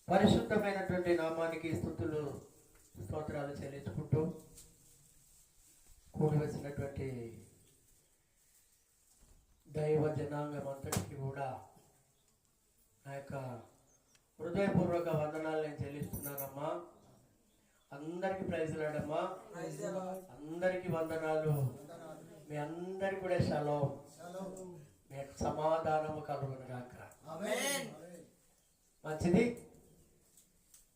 పరిశుద్ధమైనటువంటి నామానికి స్తుతులు స్తోత్రాలు చెల్లించుకుంటూ కూడి వచ్చినటువంటి దైవ జనాంగం అంతటికి కూడా నా యొక్క హృదయపూర్వక వందనాలు నేను చెల్లిస్తున్నానమ్మా. అందరికీ ప్రైజులాడమ్మా, అందరికీ వందనాలు. మీ అందరికి కూడా షలోం, మీ సమాధానము కలుగును గాక. మంచిది.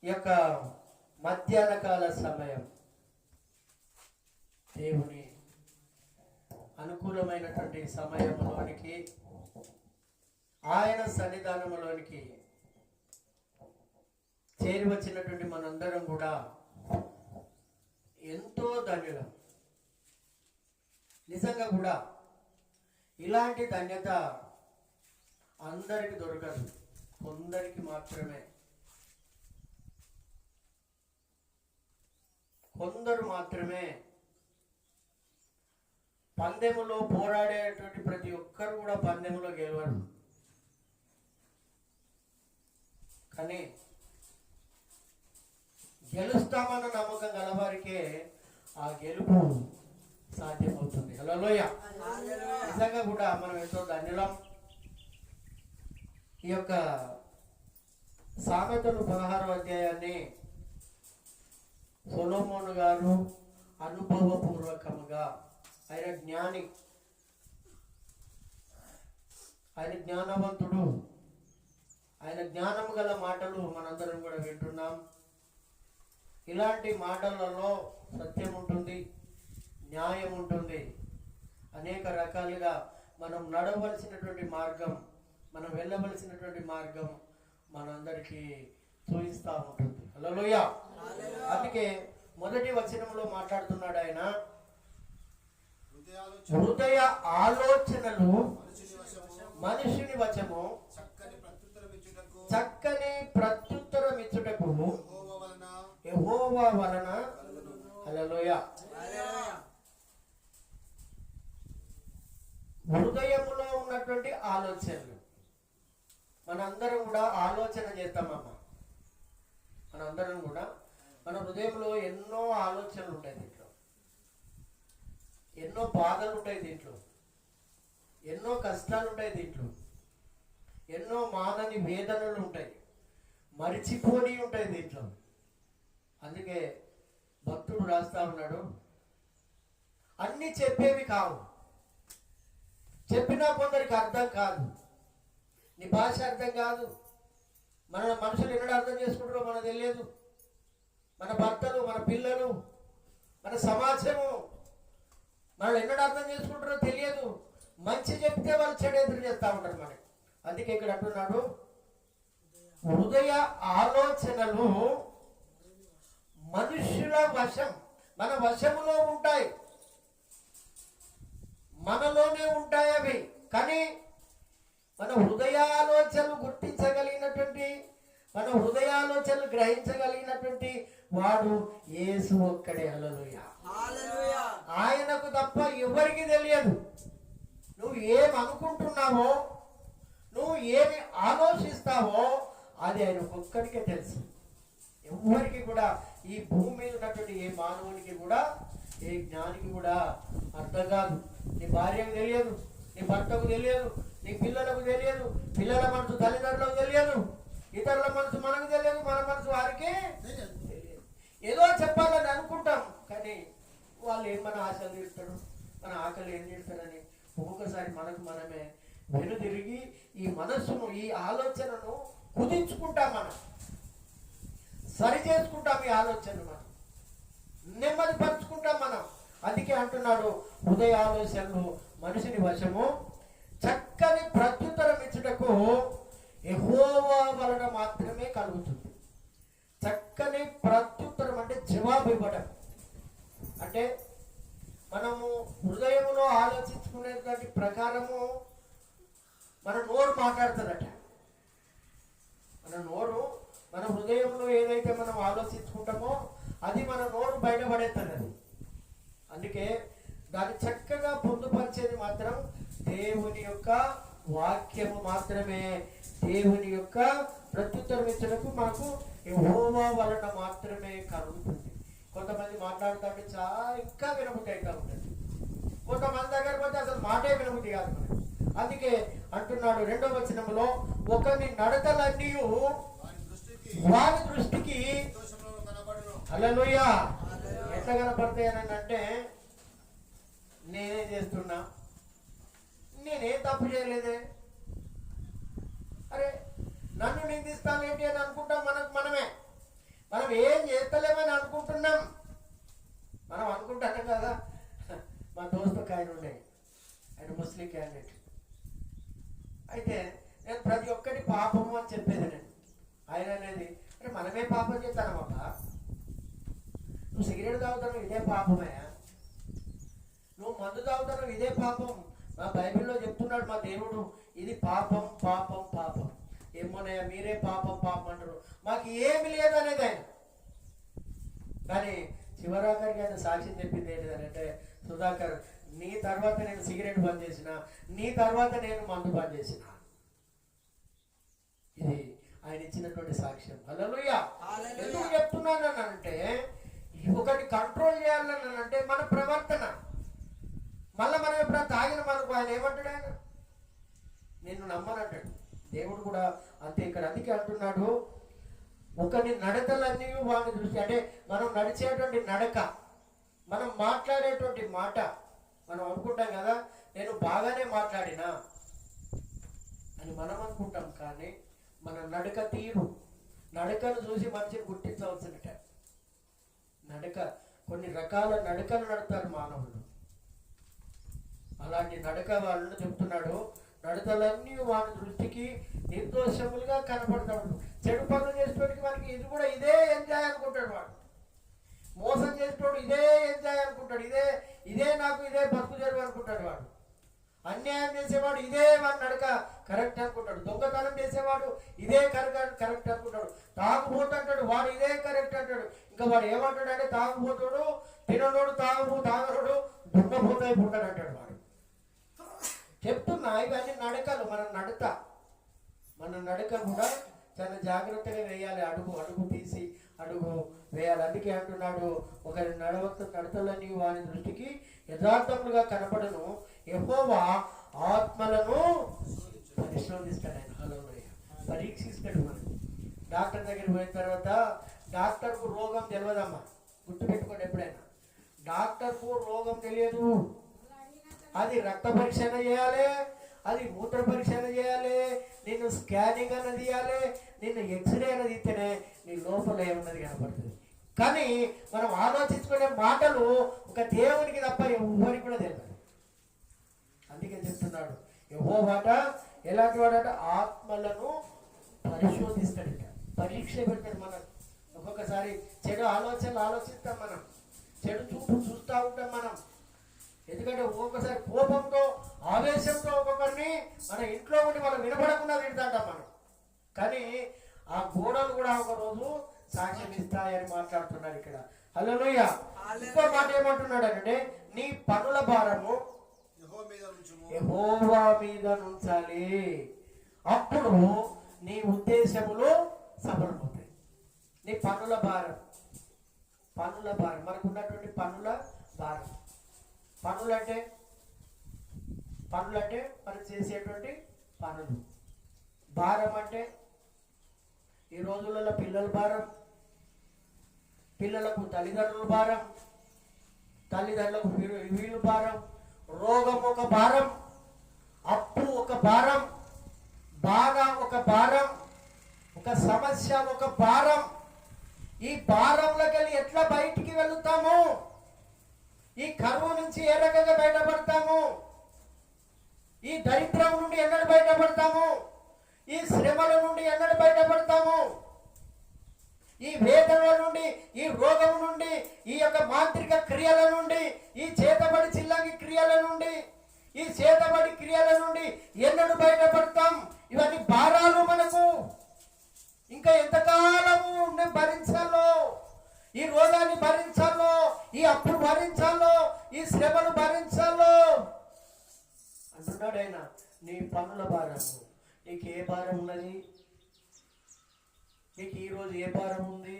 ఈ యొక్క మధ్యాహ్న కాల సమయం దేవుని అనుకూలమైనటువంటి సమయంలోనికి, ఆయన సన్నిధానంలోనికి చేరి వచ్చినటువంటి మనందరం కూడా ఎంతో ధన్యులం. నిజంగా కూడా ఇలాంటి ధన్యత అందరికి దొరకదు, కొందరికి మాత్రమే. కొందరు మాత్రమే పందెములో పోరాడేటువంటి ప్రతి ఒక్కరు కూడా పందెములో గెలవరు. కానీ గెలుస్తామన్న నమ్మకం గలవారికే ఆ గెలుపు సాధ్యమవుతుంది. హల్లెలూయ. నిజంగా కూడా మనం ఎంతో ధన్యులం. ఈ యొక్క సామెతలు 16వ అధ్యాయాన్ని సొలొమోను గారు అనుభవపూర్వకంగా, ఆయన జ్ఞాని, ఆయన జ్ఞానవంతుడు, ఆయన జ్ఞానం గల మాటలు మనందరం కూడా వింటున్నాం. ఇలాంటి మాటలలో సత్యం ఉంటుంది, న్యాయం ఉంటుంది. అనేక రకాలుగా మనం నడవలసినటువంటి మార్గం, మనం వెళ్ళవలసినటువంటి మార్గం మనందరికీ చూపిస్తూ ఉంటుంది. హల్లెలూయా. అందుకే మొదటి వచనంలో మాట్లాడుతున్నాడు ఆయన, హృదయ ఆలోచనలు మనుషుని వశము, చక్కని ప్రత్యుత్తరం ఇచ్చుటకు యెహోవా వలన. హల్లెలూయా. హృదయములో ఉన్నటువంటి ఆలోచనలు మనందరం కూడా ఆలోచన చేస్తామమ్మా. మనందరం కూడా మన హృదయంలో ఎన్నో ఆలోచనలు ఉంటాయి, దీంట్లో ఎన్నో బాధలు ఉంటాయి, దీంట్లో ఎన్నో కష్టాలు ఉంటాయి, దీంట్లో ఎన్నో మానని వేదనలు ఉంటాయి, మరిచిపోని ఉంటాయి దీంట్లో. అందుకే భక్తుడు రాస్తా ఉన్నాడు, అన్నీ చెప్పేవి కావు, చెప్పినా కొందరికి అర్థం కాదు, నీ భాష అర్థం కాదు, మన మనుషులు ఎన్నడూ అర్థం చేసుకుంటారో మనకు తెలియదు, మన భర్తలు, మన పిల్లలు, మన సమాజము మనల్ని ఎన్నడూ అర్థం చేసుకుంటారో తెలియదు. మంచి చెప్తే వాళ్ళు చెడు ఎదురు చేస్తూ ఉంటారు మనకి. అందుకే ఇక్కడ అంటున్నాడు, హృదయ ఆలోచనలు మనుషుల వశం, మన వశములో ఉంటాయి, మనలోనే ఉంటాయి అవి. కానీ మన హృదయాలోచనలు గుర్తించగలిగినటువంటి, మన హృదయాలోచనలు గ్రహించగలిగినటువంటి వాడు యేసు ఒక్కడే. హల్లెలూయా. ఆయనకు తప్ప ఎవరికి తెలియదు. నువ్వు ఏం అనుకుంటున్నావో, నువ్వు ఏమి ఆలోచిస్తావో అది ఆయన ఒక్కడికే తెలుసు. ఎవరికి కూడా, ఈ భూమి మీద ఉన్నటువంటి ఏ మానవునికి కూడా, ఏ జ్ఞానికి కూడా అర్థం కాదు. నీ భార్యకు తెలియదు, నీ భర్తకు తెలియదు, నీ పిల్లలకు తెలియదు, పిల్లల మనసు తల్లిదండ్రులకు తెలియదు, ఇతరుల మనసు మనకు తెలియదు, మన మనసు వారికి తెలియదు. ఏదో చెప్పాలని అనుకుంటాం, కానీ వాళ్ళు ఏమన్నా ఆశలు తీరుతాడు, మన ఆకలి ఏం చేస్తారని ఒక్కొక్కసారి మనకు మనమే వెనుదిరిగి ఈ మనస్సును, ఈ ఆలోచనను కుదించుకుంటాం, మనం సరి చేసుకుంటాం, ఈ ఆలోచనను మనం నెమ్మది పరుచుకుంటాం మనం. అందుకే అంటున్నాడు, హృదయ ఆలోచనలు మనిషిని వశము, చక్కని ప్రత్యుత్తరం ఇచ్చుటకు యెహోవా వలన మాత్రమే కలుగుతుంది. చక్కని ప్రత్యుత్తరం అంటే జవాబు ఇవ్వడం. అంటే మనము హృదయంలో ఆలోచించుకునేటువంటి ప్రకారము మన నోరు మాట్లాడుతుందట. మన నోరు, మన హృదయంలో ఏదైతే మనం ఆలోచించుకుంటామో అది మన నోరు బయటపడేస్తుంది. అది అందుకే దాన్ని చక్కగా పొందుపరిచేది మాత్రం దేవుని యొక్క వాక్యము మాత్రమే, దేవుని యొక్క ప్రత్యుత్తరం ఇచ్చినప్పుడు మనకు యెహోవా వలన మాత్రమే కలుగుతుంది. కొంతమంది మాట్లాడుతుంటే చాలా ఇంకా వినబుద్ధి అవుతూ ఉంటుంది. కొంతమంది దగ్గర పోతే అసలు మాటే వినబుద్ధి కాదు మనకి. అందుకే అంటున్నాడు 2వ వచనంలో, ఒకని నడతలన్నీ వారి దృష్టికి హల్లెలూయా ఎట్లా కనపడతాయని అంటే, నేనే చేస్తున్నా, నేనేం తప్పు చేయలేదే, అరే నన్ను నిందిస్తానేంటి అని అనుకుంటాం. మనమే మనం ఏం చేస్తలేమని అనుకుంటున్నాం. మనం అనుకుంటాం కదా. మా దోస్తుకు ఆయన ఉండే, ఆయన ముస్లిం క్యాండిడేట్ అయితే నేను ప్రతి ఒక్కటి పాపము అని చెప్పేది. నేను ఆయన అనేది, అంటే మనమే పాపం చేస్తానమ్మా, నువ్వు సిగరెట్ తాగుతాను ఇదే పాపమే, నువ్వు మందు తాగుతాను ఇదే పాపం. మా బైబిల్లో చెప్తున్నాడు మా దేవుడు, ఇది పాపం పాపం పాపం. ఏమోనయ్యా మీరే పాపం పాపం అంటారు, మాకు ఏమి లేదు అనేది ఆయన. కానీ శివరాకర్కి ఆయన సాక్ష్యం చెప్పింది ఏంటిదంటే, సుధాకర్ నీ తర్వాత నేను సిగరెట్ బంద్ చేసిన, నీ తర్వాత నేను మందు బంద్ చేసిన. ఇది ఆయన ఇచ్చినటువంటి సాక్ష్యం. హల్లెలూయా. ఎందుకు చెప్తున్నాను అంటే, ఒకటి కంట్రోల్ చేయాలని అంటే మన ప్రవర్తన. మళ్ళీ మనం ఎప్పుడైనా తాగిన మనకు ఆయన ఏమంటాడు, ఆయన నిన్ను నమ్మనంటాడు. దేవుడు కూడా అంతే ఇక్కడ. అందుకే అంటున్నాడు, ఒకరి నడతలన్నీ వాని దృష్టి, అంటే మనం నడిచేటువంటి నడక, మనం మాట్లాడేటువంటి మాట. మనం అనుకుంటాం కదా నేను బాగానే మాట్లాడినా అని మనం అనుకుంటాం. కానీ మన నడక తీరు, నడకను చూసి మనిషిని గుర్తించవలసినట. నడక, కొన్ని రకాల నడకలు నడతారు మానవులు. అలాంటి నడక వాళ్ళని చెప్తున్నాడు, నడతలన్నీ వాని దృష్టికి నిర్దోషములుగా కనపడతాడు. చెడు పనులు చేసేటోడికి మనకి ఇది కూడా ఇదే ఎంజాయ్ అనుకుంటాడు. వాడు మోసం చేసేటోడు ఇదే ఎంజాయ్ అనుకుంటాడు, ఇదే నాకు ఇదే బతుకు జరుగు అనుకుంటాడు. వాడు అన్యాయం చేసేవాడు ఇదే వాడి నడక కరెక్ట్ అనుకుంటాడు. దొంగతనం చేసేవాడు ఇదే కరెక్ట్ అనుకుంటాడు. తాగుబోతుంటాడు వాడు ఇదే కరెక్ట్ అంటాడు. ఇంకా వాడు ఏమంటాడు అంటే, తాగుబోతాడు, తిననోడు తాగనోడు దున్నపోతాయి పుట్టాడు అంటాడు. వాడు చెప్తున్నా, ఇవన్నీ నడకలు. మన నడక కూడా చాలా జాగ్రత్తగా వేయాలి. అడుగు తీసి అడుగు వేయాలి. అందుకే అంటున్నాడు, ఒకరి నడతలన్నీ వారి దృష్టికి యథార్థములుగా కనపడను, యెహోవా ఆత్మలను పరిశోధిస్తాడు. ఆయన హల్లెలూయా పరీక్షిస్తాడు. మనం డాక్టర్ దగ్గరికి పోయిన తర్వాత డాక్టర్కు రోగం తెలియదమ్మా, గుర్తుపెట్టుకోండి. ఎప్పుడైనా డాక్టర్కు రోగం తెలియదు. అది రక్త పరీక్ష చేయాలి, అది మూత్ర పరీక్ష చేయాలి, నిన్ను స్కానింగ్ అన్నది తీయాలి, నిన్ను ఎక్స్రే అన్నది ఇస్తేనే నీ లోపల ఏమన్నది కనపడుతుంది. కానీ మనం ఆలోచించుకునే మాటలు ఒక దేవునికి తప్ప ఎవరికి కూడా తెలియదు. అందుకే చెప్తున్నాడు, యెహోవాట ఎలాంటి వాడట, ఆత్మలను పరిశోధిస్తాడట, పరీక్ష పెడతాడు. మనం ఒక్కొక్కసారి చెడు ఆలోచనలు ఆలోచిస్తాం, మనం చెడు చూపు చూస్తూ ఉంటాం మనం. ఎందుకంటే ఒక్కొక్కసారి కోపంతో ఆవేశంతో ఒక్కొక్కరిని మన ఇంట్లో ఉండి మనం వినపడకుండా వింటాం మనం. కానీ ఆ గోడలు కూడా ఒక రోజు సాక్ష్యం ఇస్తాయని మాట్లాడుతున్నాడు ఇక్కడ. హల్లెలూయా. ఇంకో మాట ఏమంటున్నాడు అంటే, నీ పనుల భారము యెహోవా మీద నుంచాలి, అప్పుడు నీ ఉద్దేశములు సఫలమవుతాయి. నీ పనుల భారం మనకు ఉన్నటువంటి పనుల భారం. పనులు అంటే మనం చేసేటువంటి పనులు. భారం అంటే ఈ రోజులలో పిల్లల భారం, పిల్లలకు తల్లిదండ్రుల భారం, తల్లిదండ్రులకు వీళ్ళు భారం, రోగం ఒక భారం, అప్పు ఒక భారం, బాధ ఒక భారం, ఒక సమస్య ఒక భారం. ఈ భారంలోకి వెళ్ళి ఎట్లా బయటికి వెళుతాము? ఈ కరువు నుంచి ఏ రకంగా బయటపడతాము? ఈ దరిద్రం నుండి ఎన్నడు బయటపడతాము? ఈ శ్రమల నుండి ఎన్నడు బయటపడతాము? ఈ వేదనల నుండి, ఈ రోగం నుండి, ఈ యొక్క మాంత్రిక క్రియల నుండి, ఈ చేతబడి చిల్లంగి క్రియల నుండి, ఈ చేతబడి క్రియల నుండి ఎన్నడు బయటపడతాం? ఇవన్నీ భారాలు మనకు. ఇంకా ఎంతకాలము భరించాలో? ఈ రోగాన్ని భరించాలో, ఈ అప్పులు భరించాలో, ఈ శ్రమను భరించాలో అంటున్నాడు ఆయన. నీ పనుల భారము నీకు ఏ భారం ఉన్నది? నీకు ఈరోజు ఏ భారం ఉంది?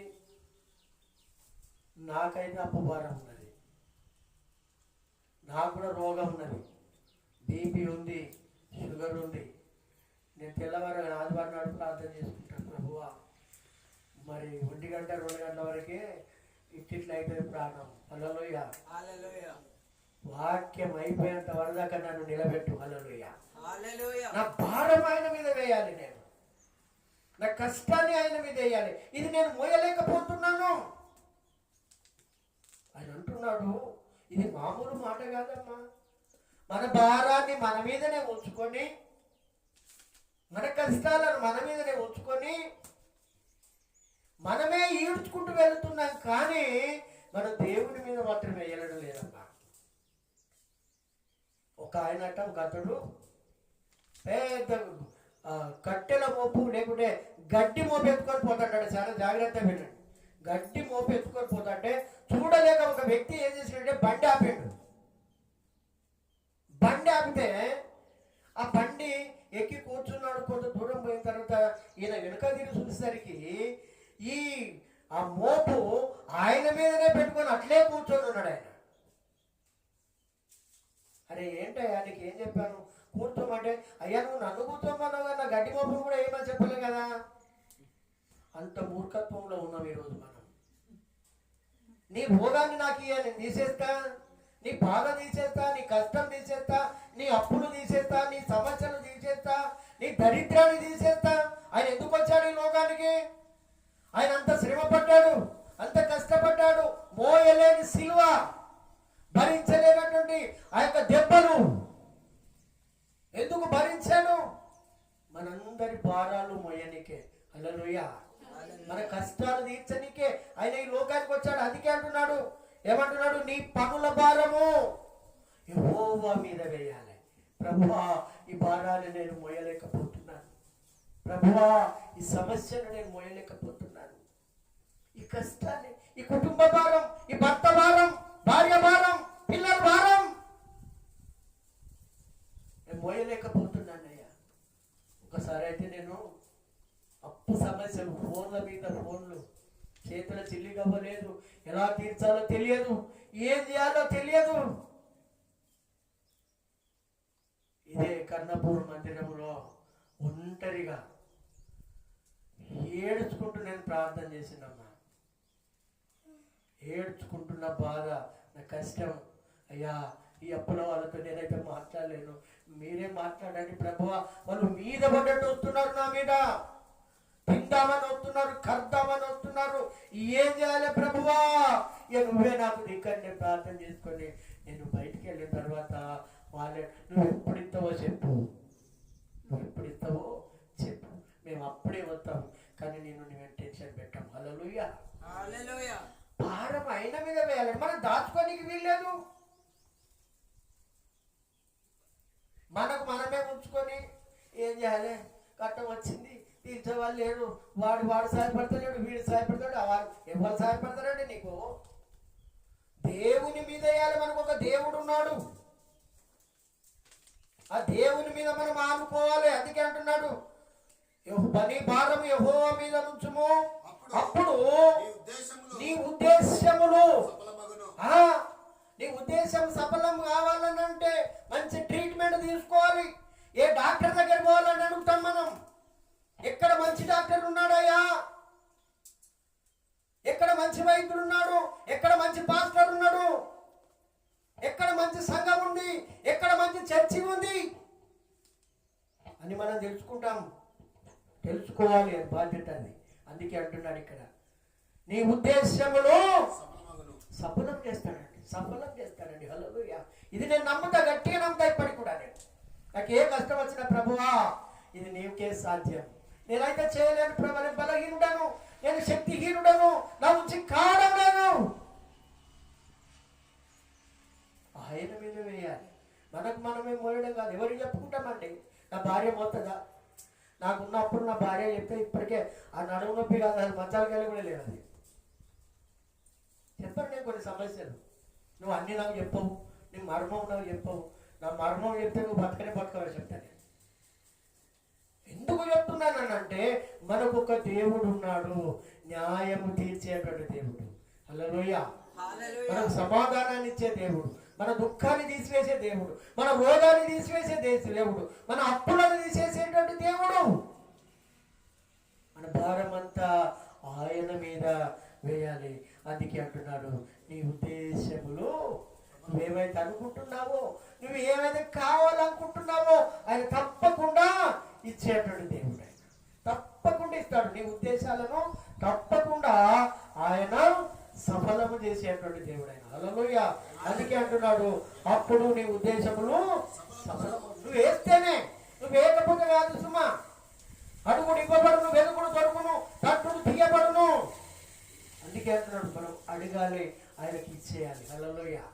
నాకైతే అప్పు భారం ఉన్నది, నాకు కూడా రోగం ఉన్నది, బీపీ ఉంది, షుగర్ ఉంది. నేను తెల్లవారు ఆదివారం నాడు ప్రార్థన చేసుకుంటాను, ప్రభువా మరి 1 గంట 2 గంటల వరకే ఇట్లా అయిపోయి ప్రాణం. హల్లెలూయా. వాక్యం అయిపోయేంత వరదాకా నన్ను నిలబెట్టు. హల్లెలూయా. నా భారం ఆయన మీద వేయాలి, నేను నా కష్టాన్ని ఆయన మీద వేయాలి. ఇది నేను మోయలేకపోతున్నాను. ఆయన అంటున్నాడు, ఇది మామూలు మాట కాదమ్మా. మన భారాన్ని మన మీదనే ఉంచుకొని, మన కష్టాలను మన మీదనే ఉంచుకొని మనమే ఈడ్చుకుంటూ వెళుతున్నాం, కానీ మనం దేవుని మీద మాత్రమే వెళ్ళడం లేదమ్మా. ఒక ఆయనట, ఒక అతడు పెద్ద కట్టెల మోపు లేకుంటే గడ్డి మోపు ఎత్తుకొని పోతాడు. చాలా జాగ్రత్తగా వినండి. గడ్డి మోపు ఎత్తుకొని పోతాంటే చూడలేక ఒక వ్యక్తి ఏం చేసినట్టే బండి ఆపాడు. బండి ఆపితే ఆ బండి ఎక్కి కూర్చున్నాడు. కొంత దూరం పోయిన తర్వాత ఈయన వెనుక తిరిగి చూసేసరికి ఆ మోపు ఆయన మీదనే పెట్టుకొని అట్లే కూర్చొని ఉన్నాడు ఆయన. అరే ఏంటయ్యా, నీకు ఏం చెప్పాను కూర్చోమంటే, అయ్యా నువ్వు నన్ను కూర్చోమన్నావు కదా, నా గడ్డి మోపును కూడా ఏమని చెప్పలే కదా. అంత మూర్ఖత్వంలో ఉన్నాం ఈరోజు మనం. నీ భోగాన్ని నాకు ఇయ్య, నేను తీసేస్తా, నీ బాధ తీసేస్తా, నీ కష్టం తీసేస్తా, నీ అప్పులు తీసేస్తా, నీ సమస్యలు తీసేస్తా, నీ దరిద్రాన్ని తీసేస్తా. ఆయన ఎందుకు వచ్చాడు ఈ లోకానికి? ఆయన అంత శ్రమ పడ్డాడు, అంత కష్టపడ్డాడు. మోయలేని సిలువ, భరించలేనటువంటి ఆ యొక్క దెబ్బలు ఎందుకు భరించాడు? మనందరి భారాలు మోయనికే. హల్లెలూయా. మన కష్టాలు తీర్చనికే ఆయన ఈ లోకానికి వచ్చాడు. అందుకే అంటున్నాడు, ఏమంటున్నాడు? నీ పనుల భారము యెహోవా మీద వేయాలి. ప్రభువా ఈ భారాన్ని నేను మోయలేకపోతున్నాను, ప్రభువా ఈ సమస్యను నేను మోయలేకపోతున్నాను, ఈ కష్టాన్ని, ఈ కుటుంబ భారం, ఈ భర్త భారం, భార్య భారం, పిల్లల భారం నేను మోయలేకపోతున్నానయ్యా. ఒకసారి అయితే నేను అప్పు సమస్యలు, ఫోన్ల మీద ఫోన్లు, చేతుల చిల్లిగవ్వలేదు, ఎలా తీర్చాలో తెలియదు, ఏం చేయాలో తెలియదు. ఇదే కర్ణపూర్ మందిరంలో ఒంటరిగా ఏడ్చుకుంటూ నేను ప్రార్థన చేసినమ్మా. ఏడ్చుకుంటున్న బాధ, నా కష్టం. అయ్యా ఈ అప్పుల వాళ్ళతో నేనైతే మాట్లాడలేను, మీరే మాట్లాడండి ప్రభువా. వాళ్ళు మీద పడ్డట్టు వస్తున్నారు, నా మీద తిందామని వస్తున్నారు, కర్దామని వస్తున్నారు, ఏం చేయాలి ప్రభువా? ఇక నువ్వే నాకు దిక్కని నేను ప్రార్థన చేసుకొని నేను బయటికి వెళ్ళిన తర్వాత వాళ్ళే, నువ్వు ఎప్పుడు ఇస్తావో చెప్పు, నువ్వు ఎప్పుడు ఇస్తావో చెప్పు, మేము అప్పుడే వస్తాము, కానీ నువ్వేం టెన్షన్ పెట్టాము. హల్లెలూయా. భారం అయిన మీద వేయాలి, మనం దాచుకోనికి వీల్లేదు. మనకు మనమే ఉంచుకొని ఏం చేయాలి? కట్టం వచ్చింది, తీర్చేవాళ్ళు లేడు, వాడు సహాయపడతాడు, వీడు సహాయపడతాడు, ఎవరు సహాయపడతారండి నీకు? దేవుని మీద వేయాలి. మనకు ఒక దేవుడు ఉన్నాడు, ఆ దేవుని మీద మనం ఆనుకోవాలి. అందుకే అంటున్నాడు, నీ భారం యెహోవా మీద నుంచుము, అప్పుడు నీ ఉద్దేశములు, నీ ఉద్దేశం సఫలం కావాలని అంటే మంచి ట్రీట్మెంట్ తీసుకోవాలి. ఏ డాక్టర్ దగ్గర పోవాలని అడుగుతాం మనం. ఎక్కడ మంచి డాక్టర్ ఉన్నాడయ్యా? ఎక్కడ మంచి వైద్యుడు ఉన్నాడు? ఎక్కడ మంచి పాస్టర్ ఉన్నాడు? ఎక్కడ మంచి సంఘం ఉంది? ఎక్కడ మంచి చర్చి ఉంది అని మనం తెలుసుకుంటాం. తెలుసుకోవాలి, అది బాధ్యత. అది అందుకే అంటున్నాడు ఇక్కడ, నీ ఉద్దేశములు సఫలం చేస్తాడండి, సఫలం చేస్తాడండి. హల్లెలూయా. ఇది నేను నమ్ముతా, గట్టిగా నమ్ముతా. ఇప్పటికి కూడా నాకు ఏ కష్టం వచ్చినా ప్రభువా ఇది నీకే సాధ్యం, నేనైతే చేయలేను ప్రభు, నేను బలహీనుడను, నేను శక్తిహీనుడను, నా నుంచి కావడం లేదు. ఆయన మీద వేయాలి, మనకు మనమే మోయడం కాదు. ఎవరికి చెప్పుకుంటామండి? నా భార్య మోతుందా? నాకున్నప్పుడు నా భార్య చెప్తే ఇప్పటికే ఆ నడుము నొప్పి కాదు, అది మంచాలు కలిగి కూడా లేదు. అది చెప్పండి. నేను కొన్ని సమస్యలు, నువ్వు అన్నీ నాకు చెప్పవు, నీ మర్మం నాకు చెప్పవు, నా మర్మం చెప్తే నువ్వు బతకనే బతకవని చెప్తాను. ఎందుకు చెప్తున్నానంటే మనకు ఒక దేవుడు ఉన్నాడు, న్యాయము తీర్చేటువంటి దేవుడు. హల్లెలూయా. మనకు సమాధానాన్ని ఇచ్చే దేవుడు, మన దుఃఖాన్ని తీసివేసే దేవుడు, మన రోగాన్ని తీసివేసే దేవుడు, మన అప్పులను తీసేసేటువంటి దేవుడు. మన భారం అంతా ఆయన మీద వేయాలి. అందుకే అంటున్నాడు, నీ ఉద్దేశములు నువ్వేమైతే అనుకుంటున్నావో, నువ్వు ఏమైతే కావాలనుకుంటున్నావో ఆయన తప్పకుండా ఇచ్చేటువంటి దేవుడు. ఆయన తప్పకుండా ఇస్తాడు. నీ ఉద్దేశాలను తప్పకుండా ఆయన సఫలము చేసేటువంటి దేవుడు ఆయన. హల్లెలూయా. అందుకే అంటున్నాడు, అప్పుడు నీ ఉద్దేశములు సఫలము. నువ్వు వేస్తేనే, నువ్వు వేయకపోతే కాదు సుమా. అడుగుడు ఇవ్వబడును, వెదుకుడు దొరుకును, తట్టుడు తీయబడును. అందుకే అంటున్నాడు, మనం అడగాలి, ఆయనకి ఇచ్చేయాలి. హల్లెలూయా.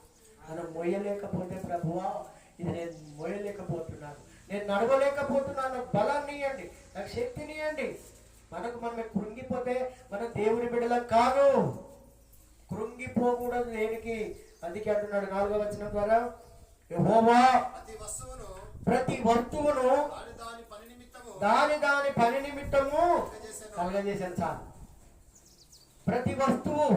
మనం మొయ్యలేకపోతే, ప్రభువా ఇది నేను మొయ్యలేకపోతున్నాను, నేను నడవలేకపోతున్నాను, నాకు బలాన్ని ఇవ్వండి, నాకు శక్తిని ఇవ్వండి. మనమే కృంగిపోతే మనం దేవుని బిడ్డలం కాదు. కృంగిపోకూడదు దేనికి. అందుకే అంటున్నాడు 4వ వచనం ద్వారా, యెహోవా ప్రతి వస్తువును దాని పని నిమిత్తము కలుగజేశాను. చాలు. ప్రతి వస్తువు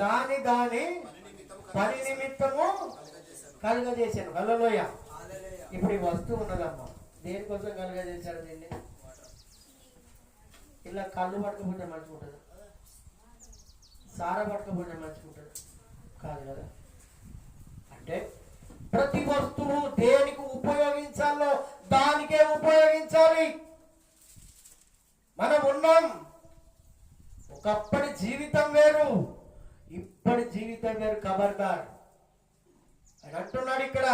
దాని పని నిమిత్తము కలుగజేశాను. హల్లెలూయా. ఇప్పుడు ఈ వస్తువు ఉన్నదమ్మా, దేనికోసం కలుగజేశారు దీన్ని? ఇలా కళ్ళు పట్టుకపోతే మంచుకుంటుందా? సారా పట్టుకపోతే మంచుకుంటుందా? కాదు కదా. అంటే ప్రతి వస్తువు దేనికి ఉపయోగించాలో దానికే ఉపయోగించాలి. మనం ఉన్నాం. ఒకప్పటి జీవితం వేరు, ఇప్పటి జీవితం వేరు. ఖబర్దార్ అని అంటున్నాడు ఇక్కడ.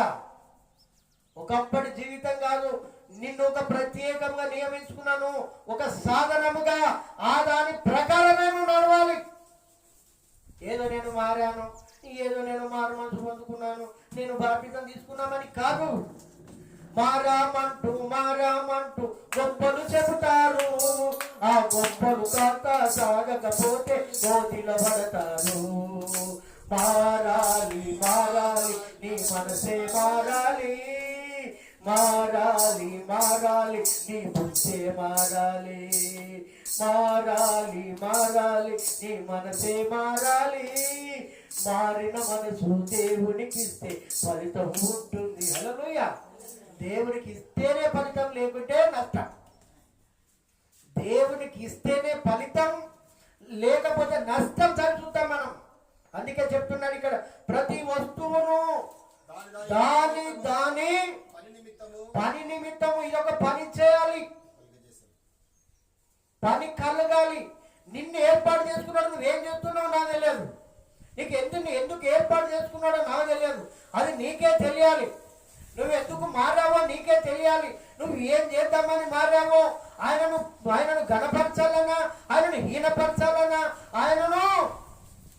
ఒకప్పటి జీవితం కాదు, నిన్ను ఒక ప్రత్యేకంగా నియమించుకున్నాను, ఒక సాధనముగా ఆ దాని ప్రకారమే నువ్వు నడవాలి. ఏదో నేను మారాను, ఏదో నేను మారు మనసు పొందుకున్నాను, నేను బాప్తిసం తీసుకున్నామని కాదు. మారామంటూ గొప్పలు చెబుతారు, ఆ గొప్పలు కాక సాగకపోతే గోతిలో పడతారు. మారాలి నీ మనసే మారాలి, మారాలి నీ బుద్ధే మారాలి, మారాలి నీ మనసే మారాలి. మారిన మనసు దేవునికి ఇస్తే ఫలితం ఉంటుంది. హల్లెలూయా. దేవునికి ఇస్తేనే ఫలితం, లేకుంటే నష్టం. దేవునికి ఇస్తేనే ఫలితం, లేకపోతే నష్టం చదువుతాం మనం. అందుకే చెప్తున్నాడు ఇక్కడ, ప్రతి వస్తువును దాని పని నిమిత్తము, ఇదొక పని చేయాలి, పని కలగాలి. నిన్ను ఏర్పాటు చేసుకున్నాడు, నువ్వేం చేస్తున్నావు నాకు తెలియదు. నీకు ఎందుకు ఏర్పాటు చేసుకున్నాడో నాకు తెలియదు, అది నీకే తెలియాలి. నువ్వు ఎందుకు మారావో నీకే తెలియాలి. నువ్వు ఏం చేద్దామని మారావో, ఆయనను ఘనపరచాలన్నా, ఆయనను హీనపరచాలన్నా, ఆయనను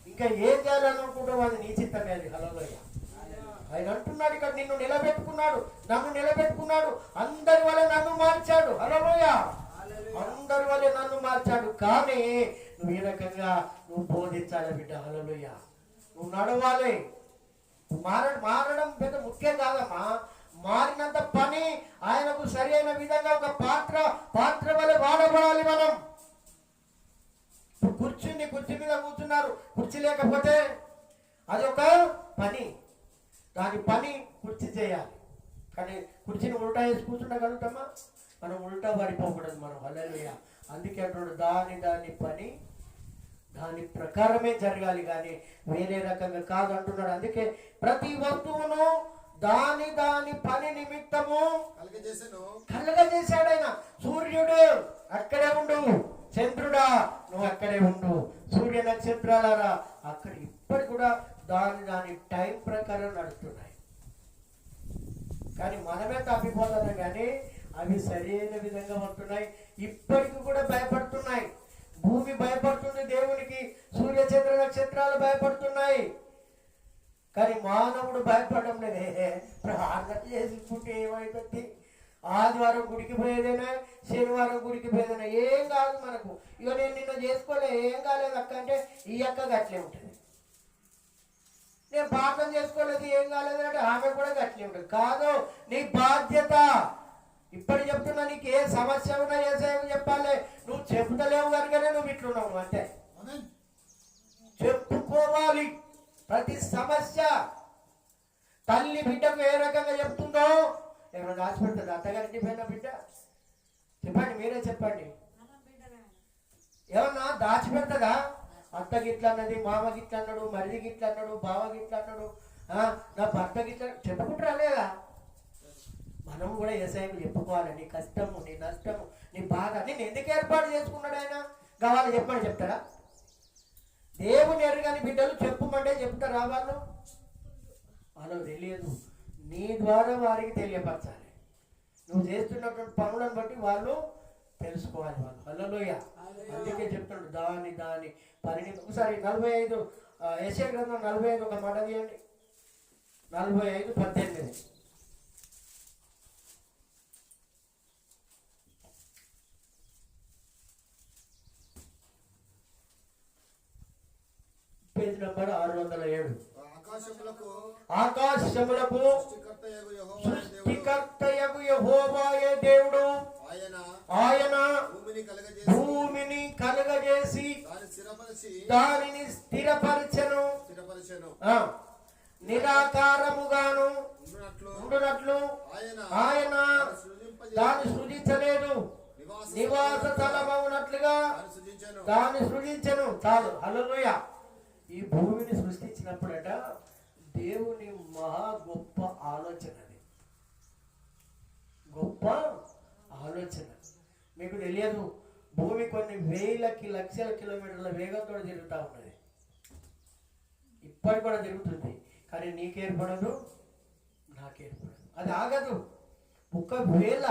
ఇంకా ఏం చేయాలనుకుంటావు, అది నీ చిత్తమే. అది. హల్లెలూయా. ఆయన అంటున్నాడు ఇక్కడ, నిన్ను నిలబెట్టుకున్నాడు, నన్ను నిలబెట్టుకున్నాడు, అందరి వల్ల నన్ను మార్చాడు. హల్లెలూయా. అందరి వల్ల నన్ను మార్చాడు. కానీ నువ్వు ఈ రకంగా నువ్వు బోధించాలి బిడ్డ. హల్లెలూయా. నువ్వు నడవాలి. మారడం పెద్ద ముఖ్యం కాదమ్మా. మారినంత పని ఆయనకు సరి అయిన విధంగా ఒక పాత్ర వల్ల వాడబడాలి మనం. కుర్చీ మీద కూర్చున్నారు, కుర్చీ లేకపోతే అది ఒక పని, దాని పని కుర్చీ చేయాలి. కానీ కుర్చీని ఉల్టా వేసి కూర్చుండగలుగుతామా? మనం ఉల్టా పడిపోకూడదు మనం. హల్లెలూయా. అందుకే అంటున్నాడు, దాని పని దాని ప్రకారమే జరగాలి, కానీ వేరే రకంగా కాదు అంటున్నాడు. అందుకే ప్రతి వస్తువును దాని పని నిమిత్తము కలగజేశాడు ఆయన. సూర్యుడు అక్కడే ఉండు, చంద్రుడా నువ్వు అక్కడే ఉండు, సూర్య నక్షత్రాలారా అక్కడ. ఇప్పటికి కూడా దాని టైం ప్రకారం నడుస్తున్నాయి. కానీ మనమే తప్పిపోతాం, కానీ అవి సరైన విధంగా ఉంటున్నాయి. ఇప్పటికి కూడా భయపడుతున్నాయి. భూమి భయపడుతుంది దేవునికి, సూర్య చంద్ర నక్షత్రాలు భయపడుతున్నాయి. కానీ మానవుడు భయపడడం లేదే. ప్రార్థన చేసుకుంటే ఏమైతుంది? ఆదివారం గుడికి పోయేదైనా, శనివారం గుడికి పోయేదైనా ఏం కాదు మనకు. ఇక నేను నిన్న చేసుకోలే, ఏం కాలేదు అక్క అంటే ఈ అక్క అట్లే ఉంటుంది. నేను పాపం చేసుకోలేదు, ఏం కాలేదు అంటే ఆమె కూడా గట్లే ఉంటుంది. కాదు, నీ బాధ్యత. ఇప్పుడు చెప్తున్నా, నీకు ఏ సమస్య ఉన్నా ఏ సేవ చెప్పాలి. నువ్వు చెప్తలేవు కనుకనే నువ్వు ఇట్లున్నావు అంతే. చెప్పుకోవాలి ప్రతి సమస్య. తల్లి బిడ్డకు ఏ రకంగా చెప్తుందో ఏమైనా దాచిపెడుతుంది. అత్తగారింటి పైన బిడ్డ చెప్పండి, మీరే చెప్పండి. ఏమన్నా దాచిపెడుతుందా? అత్తకి ఇట్లా అన్నది, మామకి ఇట్లా అన్నాడు, మరిదికి ఇట్లా అన్నాడు, బావకి ఇట్లా అన్నాడు, నా భర్తకి ఇట్లా చెప్పుకుంటారా లేదా? మనం కూడా ఏసైకి చెప్పుకోవాలి. నీ కష్టము, నీ నష్టము, నీ బాధ నేను ఎందుకు ఏర్పాటు చేసుకున్నాడు ఆయన? కావాలి చెప్పమని చెప్తారా? దేవుని ఎరగని బిడ్డలు చెప్పుమంటే చెప్తారా? వాళ్ళకు తెలియదు. నీ ద్వారా వారికి తెలియపరచాలి. నువ్వు చేస్తున్నటువంటి పనులను బట్టి వాళ్ళు తెలుసుకోవాలి. వాళ్ళు హల్లెలూయా. అందుకే చెప్తున్నాడు, దాని దాని పరిణితి. ఒకసారి 45 యెషయా గ్రంథం 45 ఒక మాట తీయండి. 45:18. Page number 607. ఆకాశములకు సృష్టికర్తయగు యెహోవాయే దేవుడు. ఆయన భూమిని కలగజేసి దానిని స్థిరపరచెను. నిరాకారముగాను ఉండునట్లు ఆయన దాన్ని సృజించలేదు. నివాస స్థలమవునట్లుగా దాన్ని సృజించెను. చాలు, హల్లెలూయా. ఈ భూమిని సృష్టించినప్పుడట దేవుని మహా గొప్ప ఆలోచన. అది గొప్ప ఆలోచన. మీకు తెలియదు, భూమి కొన్ని వేలకి లక్షల కిలోమీటర్ల వేగంతో తిరుగుతూ ఉన్నది. ఇప్పటికి కూడా తిరుగుతుంది. కానీ నీకేర్పడదు, నాకేర్పడదు. అది ఆగదు. ఒకవేళ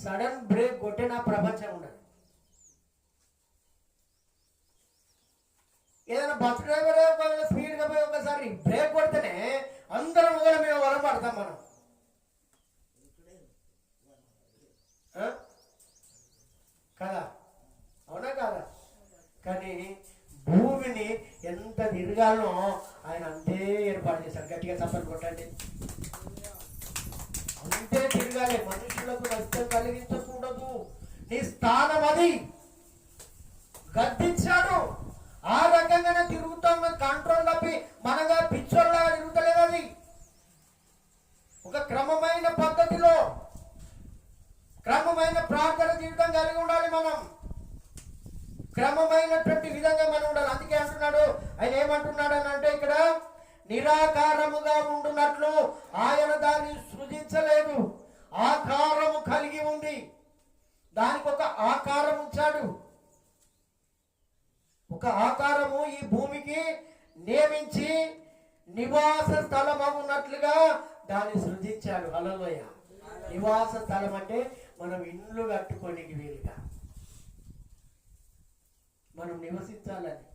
సడన్ బ్రేక్ కొట్టిన ప్రపంచం ఉండదు. ఏదైనా బస్ డ్రైవర్ ఒకవేళ స్పీడ్గా పోయి ఒకసారి బ్రేక్ కొడితేనే అందరం కూడా మేము వలపడతాం మనం. కదా, అవునా కాదా? కానీ భూమిని ఎంత తిరగాలనో ఆయన అంతే ఏర్పాటు చేశారు. గట్టిగా చప్పట్లు కొట్టండి. అంతే తిరగాలి. మనుషులకు నష్టం కలిగించకూడదు. నీ స్థానం అది. గద్దించాడు. ఆ రకంగానే తిరుగుతాం. కంట్రోల్ తప్పి మనగా పిచ్చోళ్ళగా తిరుగుతలేదు. అది ఒక క్రమమైన పద్ధతిలో క్రమమైన ప్రార్థన జీవితం కలిగి ఉండాలి. మనం క్రమమైనటువంటి విధంగా మనం ఉండాలి. అందుకే అంటున్నాడు, ఆయన ఏమంటున్నాడు అని అంటే, ఇక్కడ నిరాకారముగా ఉండునట్లు ఆయన దాన్ని సృజించలేదు. ఆకారము కలిగి ఉంది. దానికి ఒక ఆకారం ఉంచాడు. ఒక ఆకారము ఈ భూమికి నియమించి నివాస స్థలం అవునట్లుగా దాన్ని సృజించాడు. హల్లెలూయా. నివాస స్థలం అంటే మనం ఇల్లు కట్టుకోనికి వీలుగా, మనం నివసించాలని,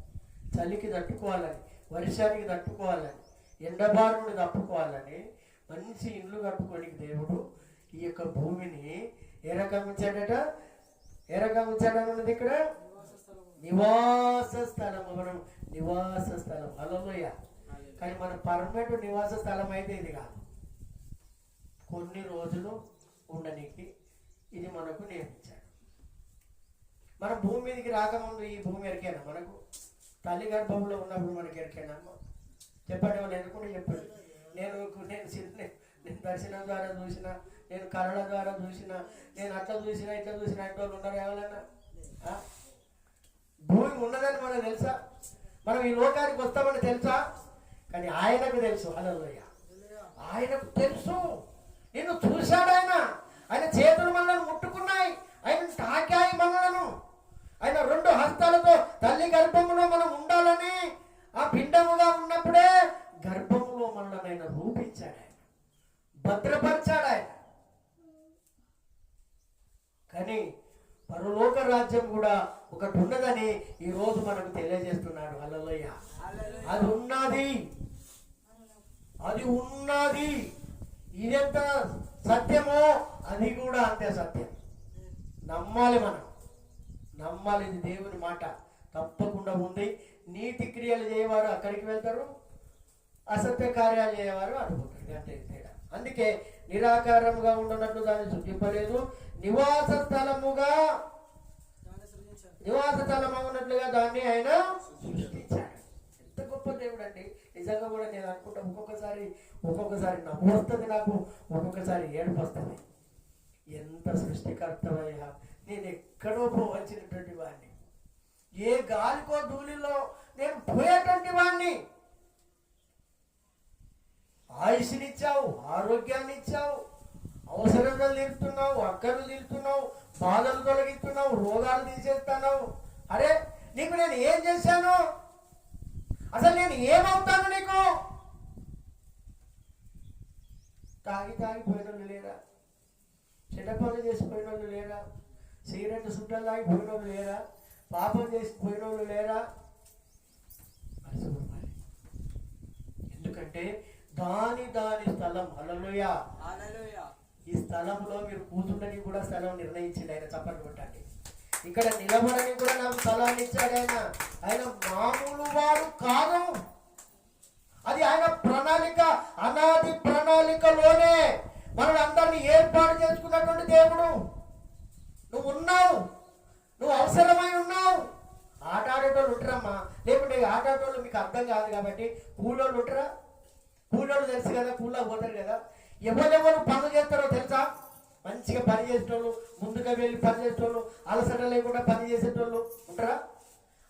చలికి తట్టుకోవాలని, వర్షానికి తట్టుకోవాలని, ఎండబారుని తప్పుకోవాలని మంచి ఇల్లు కట్టుకోనికి దేవుడు ఈ యొక్క భూమిని ఏ రకంగా ఉంచాడట? ఏ రకంగా ఉంచాడన్నది ఇక్కడ నివాస స్థలం. మనం నివాస స్థలం. హల్లెలూయా. కానీ మన పర్మనెంట్ నివాస స్థలం అయితే ఇది కాదు. కొన్ని రోజులు ఉండడానికి ఇది మనకు నియమించాడు. మన భూమి మీదకి రాకముందు ఈ భూమి ఎరికేనా? మనకు తల్లి గర్భంలో ఉన్నప్పుడు మనకి ఎరికేనా? చెప్పండి, వాళ్ళు ఎన్నుకుంటే చెప్పండి. నేను దర్శనం ద్వారా చూసిన, నేను కళల ద్వారా చూసిన, నేను అట్లా చూసినా ఇట్లా చూసినా అంటే వాళ్ళు ఉన్నారు ఎవరన్నా? భూమి ఉన్నదని మనకు తెలుసా? మనం ఈ లోకానికి వస్తామని తెలుసా? కానీ ఆయనకు తెలుసు. హల్లెలూయా. ఆయనకు తెలుసు. నిన్ను చూశాడు ఆయన. ఆయన చేతులు మనలను ముట్టుకున్నాయి. ఆయన తాకాయి మనలను. ఆయన 2 హస్తాలతో తల్లి గర్భములో మనం ఉండాలని ఆ పిండముగా ఉన్నప్పుడే గర్భములో మనల్ని ఆయన రూపించాడు. ఆయన భద్రపరిచాడు. ఆయన కానీ పరలోక రాజ్యం కూడా ఒకటి ఉన్నదని ఈ రోజు మనకు తెలియజేస్తున్నాడు. హల్లెలూయా. అది ఉన్నది, అది ఉన్నది. ఇదెంత సత్యమో అది కూడా అంతే సత్యం. నమ్మాలి, మనం నమ్మాలి. ఇది దేవుని మాట తప్పకుండా ఉంది. నీతి క్రియలు చేయవారు అక్కడికి వెళ్తారు, అసత్య కార్యాలు చేయవారు అనుకుంటారు. అంతే తేడా. అందుకే నిరాకారముగా ఉండనట్లు దాన్ని సృష్టింపలేదు, నివాస స్థలముగా ఉన్నట్లుగా దాన్ని ఆయన సృష్టించాడు. ఎంత గొప్ప దేవుడు అండి. నిజంగా కూడా నేను అనుకుంటా, ఒక్కొక్కసారి నవ్వు వస్తుంది నాకు, ఒక్కొక్కసారి ఏడుపు వస్తుంది. ఎంత సృష్టికర్తవయ్యా, నేను ఎక్కడో పోవలసినటువంటి వాడిని, ఏ గాలికో ధూళిలో నేను పోయేటువంటి వాడిని. ఆయుష్నిచ్చావు, ఆరోగ్యాన్ని ఇచ్చావు, అవసరాలు తీరుతున్నావు, అక్కలు తీరుతున్నావు, బాధలు తొలగిస్తున్నావు, రోగాలు తీసేస్తున్నావు. అరే నీకు నేను ఏం చేశాను? అసలు నేను ఏమవుతాను నీకు? తాగి పోయిన వాళ్ళు లేరా? చెడ్డ పనులు చేసిపోయిన వాళ్ళు లేరా? సిగరెట్ సుట్టలు తాగిపోయిన వాళ్ళు లేరా? పాపం చేసిపోయిన వాళ్ళు లేరా? ఎందుకంటే దాని స్థలం. హల్లెలూయా. ఈ స్థలంలో మీరు కూర్చుండని కూడా స్థలం నిర్ణయించింది ఆయన. చప్పట్లు కొట్టండి. ఇక్కడ నిలబడని కూడా నాకు స్థలాన్ని ఇచ్చాడు ఆయన. ఆయన మామూలు వాడు కాదు. అది ఆయన ప్రణాళిక, అనాది ప్రణాళికలోనే మనల్ని అందరినీ ఏర్పాటు చేసుకున్నటువంటి దేవుడు. నువ్వు ఉన్నావు, నువ్వు అవసరమై ఉన్నావు. ఆట ఆడేటోళ్ళు ఉంటారమ్మా, లేకుంటే ఆట ఆడేటోళ్ళు మీకు అర్థం కాదు కాబట్టి కూలోళ్ళు ఉంటారా? కూలోళ్ళు తెలుసు కదా, కూలో పోతారు కదా. ఎవరెవరు పనులు చేస్తారో తెలుసా? మంచిగా పని చేసేటోళ్ళు, ముందుగా వెళ్ళి పని చేసేటోళ్ళు, అలసట లేకుండా పని చేసేటోళ్ళు ఉంటారా?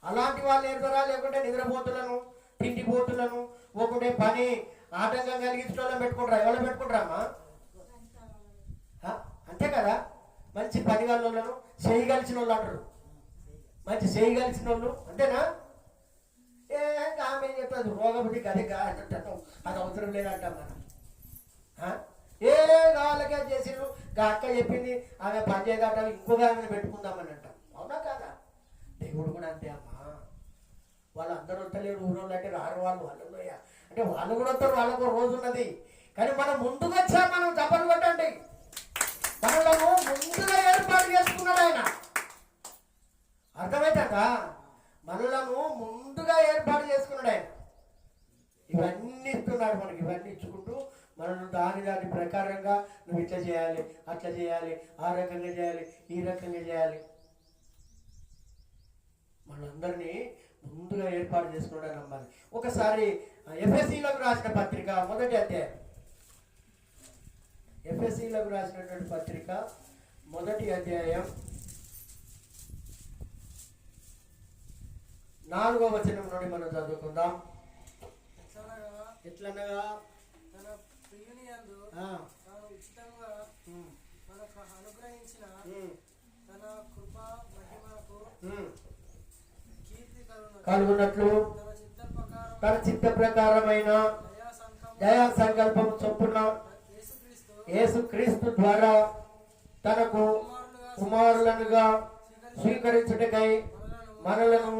అలాంటి వాళ్ళు ఏర్పరా? లేకుంటే నిద్రపోతులను, తిండిపోతులను, ఒకటే పని ఆటంకం కలిగించిన వాళ్ళని పెట్టుకుంటారా? ఎవరు పెట్టుకుంటారమ్మా? అంతే కదా. మంచి పని వాళ్ళను చేయగలిసిన వాళ్ళు అంటారు, మంచి చేయగలిసిన వాళ్ళు. అంతేనా? ఆమె ఏం చెప్తారు? రోగపతి గది కాదంటాను, అది అవసరం లేదంటాం మనం. ఏ కావాలకే చేసిండ్రు, అక్క చెప్పింది ఆమె పని చేయదంట, ఇంకొక ఆమెను పెట్టుకుందామని అంటాం. అవునా కాదా? దేవుడు కూడా అంతే అమ్మా. వాళ్ళందరూ వస్తలేరు, ఊరోళ్ళు అంటే రారు వాళ్ళు. అంటే వాళ్ళు కూడా వస్తారు, వాళ్ళకు రోజు ఉన్నది. కానీ మనం ముందుకు వచ్చాం. మనం చప్పలు కొట్టండి. మనలను ముందుగా ఏర్పాటు చేసుకున్నాడు ఆయన. అర్థమవుతుందా? మనలను ముందుగా ఏర్పాటు చేసుకున్నాడు ఆయన. ఇవన్నీ ఇస్తున్నాడు మనకి. ఇవన్నీ ఇచ్చుకుంటూ మనల్ని దాని ప్రకారంగా నువ్వు ఇట్లా చేయాలి, అట్లా చేయాలి, ఆ రకంగా చేయాలి, ఈ రకంగా చేయాలి. మనందరినీ ముందుగా ఏర్పాటు చేసుకున్నాడు నమ్మాలి. ఒకసారి ఎఫ్ఎస్సీలకు రాసిన పత్రిక మొదటి అధ్యాయం, ఎఫ్ఎస్సీలకు రాసినటువంటి పత్రిక మొదటి అధ్యాయం 4వ వచనం నుండి మనం చదువుకుందాం. ఎట్లనగా తన ప్రియుని యందు తాను ఉచితంగా మనకు అనుగ్రహించిన తన కృప మహిమకు కీర్తి కలుగునట్లు తన చిత్త ప్రకారమైన దయా సంకల్పం చొప్పున యేసుక్రీస్తు ద్వారా తనకు కుమారులనుగా స్వీకరించుటకై మనలను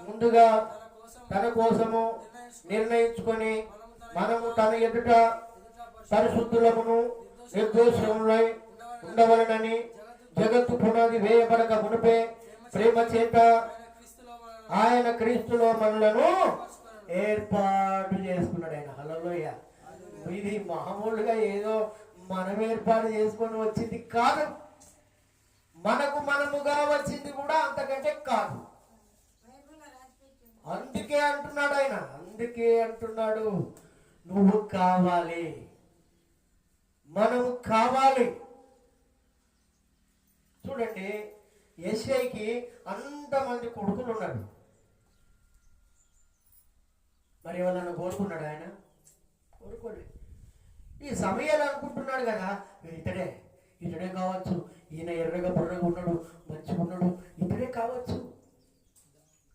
ముందుగా తన కోసము నిర్ణయించుకొని మనము తన ఎదుట పరిశుద్ధులమును నిర్దోషములై ఉండవలనని జగత్తు పునాది వేయబడక మునిపే ప్రేమ చేత ఆయన క్రీస్తులో మనలను ఏర్పాటు చేసుకున్నాడు ఆయన. హల్లెలూయా. ఇది మామూలుగా ఏదో మనం ఏర్పాటు చేసుకొని వచ్చింది కాదు, మనకు మనముగా వచ్చింది కూడా అంతకంటే కాదు. అందుకే అంటున్నాడు ఆయన, అందుకే అంటున్నాడు నువ్వు కావాలి, మనము కావాలి. చూడండి, యేషయ్యకి అంతమంది కొడుకులు ఉన్నారు. మరి ఎవరన్నా కోరుకున్నాడు ఆయన? కోరుకోలే. ఈ సమయాలు అనుకుంటున్నాడు కదా, ఇతడే కావచ్చు, ఈయన ఎర్రగా బుర్రగా ఉన్నాడు, మంచిగా ఉన్నాడు, ఇతడే కావచ్చు,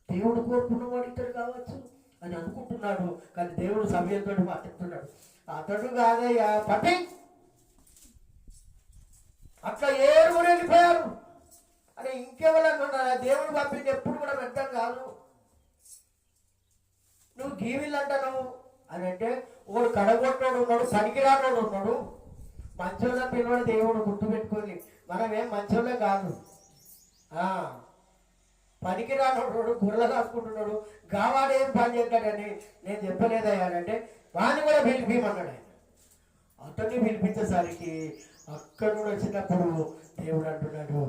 దేవుడు కోరుకున్నవాడు ఇతడు కావచ్చు అని అనుకుంటున్నాడు. కానీ దేవుడు సమయంతో మాట్లాడుతున్నాడు, అతడు కాదయ్యా పట్టి. అట్లా ఏడుగురు వెళ్ళిపోయారు అని ఇంకెవరన్నా దేవుడు పంపింది ఎప్పుడు కూడా వ్యర్థం కాదు. నువ్వు గీవిల్ అంటావు అని అంటే ఒకడు కడగొట్టాడు ఉన్నాడు, పనికిరానోడు ఉన్నాడు. మంచోళ్ళ పిల్లవాడు దేవుడు గుర్తుపెట్టుకొని మనమేం మంచోళ్ళే కాదు. పనికి రానోడు గుర్రలు కాసుకుంటున్నాడు, గావాడు ఏం పని చేస్తాడని నేను చెప్పలేదయ్యా అంటే వాడిని కూడా పిలిపిమన్నాడు ఆయన. అతన్ని పిలిపించేసరికి అక్కడ నుండి వచ్చినప్పుడు దేవుడు అంటున్నాడు,